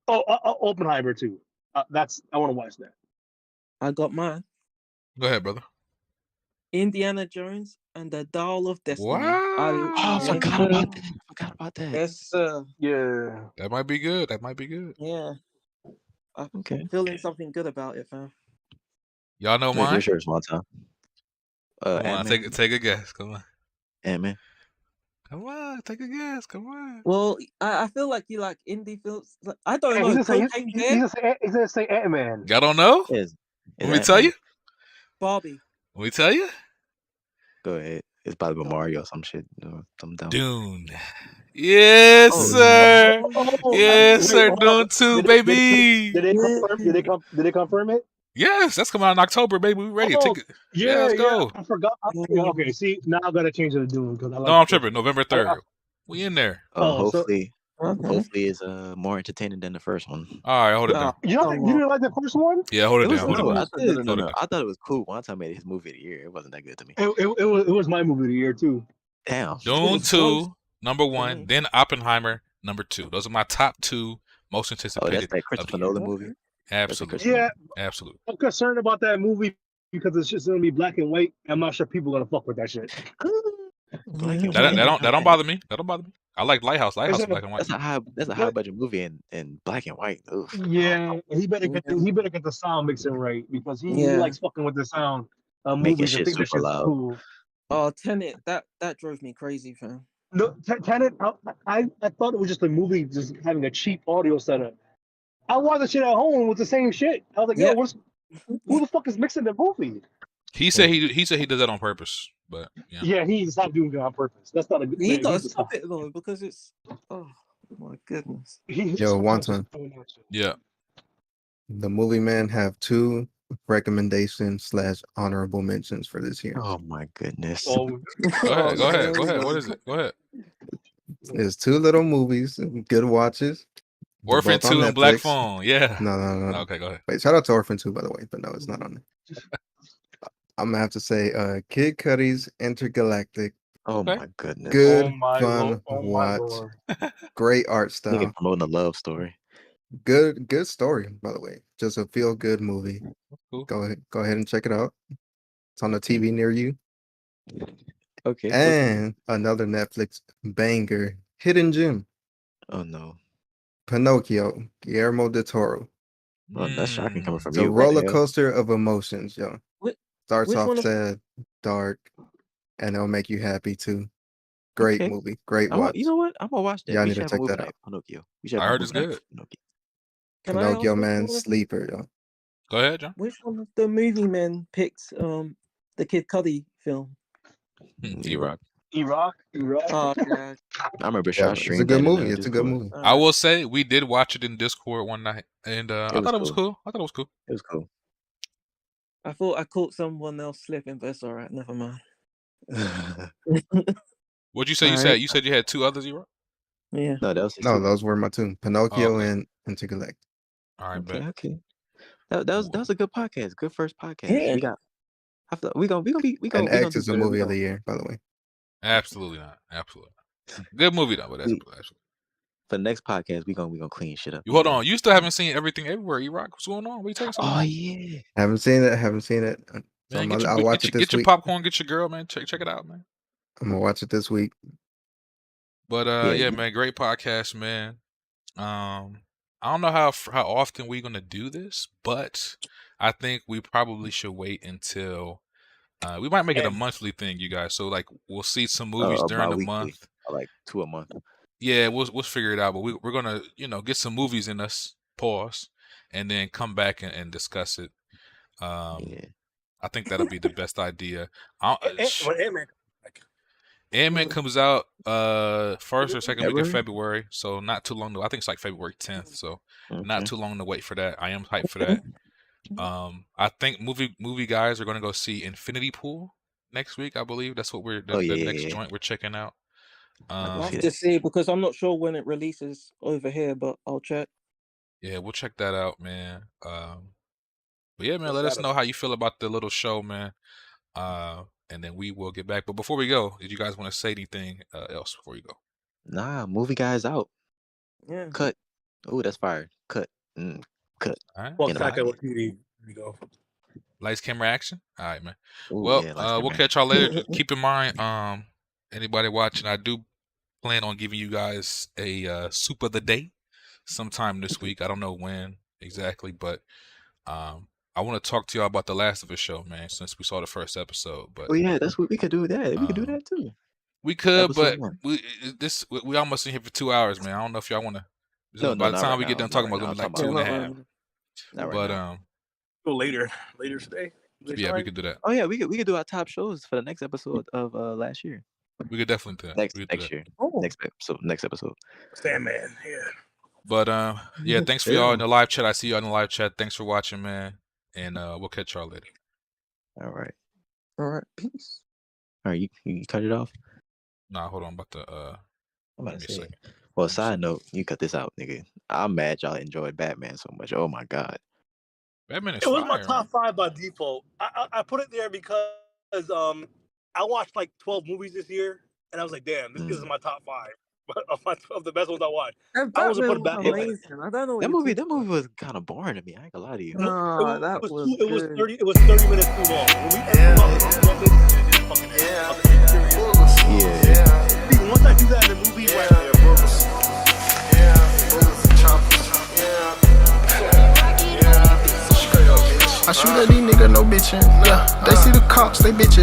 Oppenheimer too. I want to watch that. I got mine. Go ahead, brother. Indiana Jones and the Dial of Destiny. Wow. Oh, I Yes, forgot sir. about that. I forgot about that. Yes, Yeah. That might be good. That might be good. yeah. I'm Okay. feeling something good about it, fam. Y'all know Wait, mine? what's yours, one time? Come on, Ant-Man. take a guess. Come on. Ant-Man. Come on, take a guess. Come on. Well, I feel like you like indie films. I don't Hey, know. he's gonna Cocaine Bear, say Ant-Man. Y'all don't know? Is Let me tell Ant-Man? you. Barbie. Let me tell you. Go ahead. It's probably Mario or some shit. No, I'm down. Dune. Yes, Oh, sir. Yes, Wait, sir. hold on. Dune 2, Did baby. they confirm? Did they confirm it? Yes, that's coming out in October, baby. We ready. Oh, Take it. Yeah, let's go. I forgot. Yeah, okay, see, now I gotta change it to Dune because I like. No, I'm the first tripping. one. November 3rd. We in there. Oh, so hopefully Okay. it's more entertaining than the first one. All right, hold it down. you didn't like the first one? Yeah, hold it It was down. Hold it no, down. I did. Hold it No. down. I thought it was cool. One time I made his movie of the year. It wasn't that good to me. It was my movie of the year too. Damn. Dune was close 2, number 1, me. then Oppenheimer, number 2. Those are my top 2 most Oh, that's anticipated that of Christopher the year. Nolan movie. Absolutely. Yeah, Absolutely. I'm concerned about that movie because it's just gonna be black and white. I'm not sure people are gonna fuck with that shit. Black and That white. don't bother me. That don't bother me. I like Lighthouse. Lighthouse is black and white. That's a high budget movie in black and white. Oof. Yeah, he better get the sound mixing right because he Yeah. likes fucking with the sound Making movies. I shit think that super shit's loud. cool. Oh, Tenet. That drove me crazy, fam. No, Tenet. I thought it was just a movie just having a cheap audio setup. I watched the shit at home with the same shit. I was like, Yeah. yo, who the fuck is mixing the movie? He said he does that on purpose. But yeah. Yeah, he stopped doing it on purpose. That's not a good. He Man, does stop it though because it's. Oh my goodness. Yo, one time. Yeah. The movie man have 2 recommendations / honorable mentions for this year. Oh my goodness. Go ahead. What is it? Go ahead. There's 2 little movies, good watches. They're Orphan both on 2 and Black Netflix. Phone. Yeah. No. Okay, go ahead. Wait, shout out to Orphan 2, by the way, but no, it's not on there. I'm gonna have to say Kid Cudi's Intergalactic. Oh Okay. my goodness. Good, Oh my fun Lord. Oh my watch. Lord. Great art Nigga style. promoting a love story. Good story, by the way. Just a feel good movie. Cool. Go ahead and check it out. It's on the TV near you. Okay. And another Netflix banger, Hidden Gem, Oh no. Pinocchio, Guillermo del Toro. Well, that's shocking coming from It's a you. What the roller hell? coaster of emotions, yo. Which Starts off one of- sad, dark, and it'll make you happy too. Great Okay. movie, great You watch. know what? I'm gonna watch that. Y'all We need should to have a check movie that night out. for Pinocchio. We should I have a heard it's movie night good. for Pinocchio. Can I ask Pinocchio, which man, one of- sleeper, yo. Go ahead, John. Which one of the movie men picked the Kid Cudi film? E-Rock. Iraq. Oh yeah. I remember Yeah, sure I it's a streamed good that in movie. It's a good Discord. movie. I will say we did watch it in Discord one night, and I was thought it was cool. cool. I thought it was cool. It was cool. I thought I caught someone else slipping, but it's alright, never mind. What'd you say? Alright. You said you had 2 others, E-Rock? Yeah. No, that was his No, two. those were my 2. Pinocchio okay. and Intergalactic. All right, Okay, bet. okay. That was a good podcast. Good first podcast. Yeah. We got. I feel we gonna And X do is a better. movie of the year, by the way. Absolutely not. Absolutely not. Good movie though, but that's absolutely. For the next podcast, we gonna clean shit up. You hold on. You still haven't seen Everything Everywhere, E-Rock. What's going on? What you taking so long? Oh yeah. Haven't seen it. So Man, I'll watch it this get your week. popcorn, get your girl, man. Check it out, man. I'm gonna watch it this week. But yeah, man, great podcast, man. I don't know how often we're gonna do this, but I think we probably should wait until we might make it a monthly thing, you guys. So like we'll see some movies during the bi-weekly, month. like 2 a month. Yeah, we'll figure it out. But we're gonna get some movies in us, pause, and then come back and discuss it. Yeah. I think that'll be the best idea. When Ant-Man Ant-Man comes out first or second week in February? February, so not too long. I think it's like February 10th, so not Okay. too long to wait for that. I am hyped for that. I think movie guys are gonna go see Infinity Pool next week. I believe that's what we're Oh the yeah, next yeah. joint we're checking out. I'll have see to that. see because I'm not sure when it releases over here, but I'll check. Yeah, we'll check that out, man. But yeah, man, What's let us that know how you feel about the little show, man. And then we will get back. But before we go, did you guys want to say anything else before you go? Nah, movie guys out. Yeah. Cut. Oh, that's fire. Cut. Cut. All right. Fuck In about- Psycho TV. There you go. Lights, camera, action. All right, man. Ooh, Well, yeah, lights, we'll camera, catch y'all later. Just keep in mind, anybody watching, I do plan on giving you guys a soup of the day sometime this week. I don't know when exactly, but I want to talk to y'all about the Last of Us show, man. Since we saw the first episode, but Oh yeah, that's what we could do. That we could do that too. we could, Episode but 1. we almost in here for 2 hours, man. I don't know if y'all want to. No, by the not time right we get now, done not talking right about, now. it, like I'm talking 2 about and a half. Not right But now. Go later today. yeah, we could do that. Oh yeah, we could do our top shows for the next episode of last year. We could definitely do that. Next We could do next that. year. Oh, Next episode. Sandman. Yeah. But yeah, thanks for y'all in the live chat. I see y'all in the live chat. Thanks for watching, man. And we'll catch y'all later. All right. Peace. All right, you cut it off. Nah, hold on. I'm about to I'm about give to me a say. second. Well, side note, you cut this out, nigga. I'm mad y'all enjoyed Batman so much. Oh my god. Batman is It was my fire, top 5 by default. I put it there because I watched like 12 movies this year, and I was like, damn, this is my top 5 of the best ones I watched. And I wasn't Batman putting was Batman. amazing. I don't know what That you're movie talking was kind of boring to me. I ain't gonna lie to you. Nah, that was It was good. 30. It was 30 minutes too long. When we ended Yeah. See, once I do that in the movie, I shoot at these niggas, no bitching. Yeah, they see the cops, they bitching.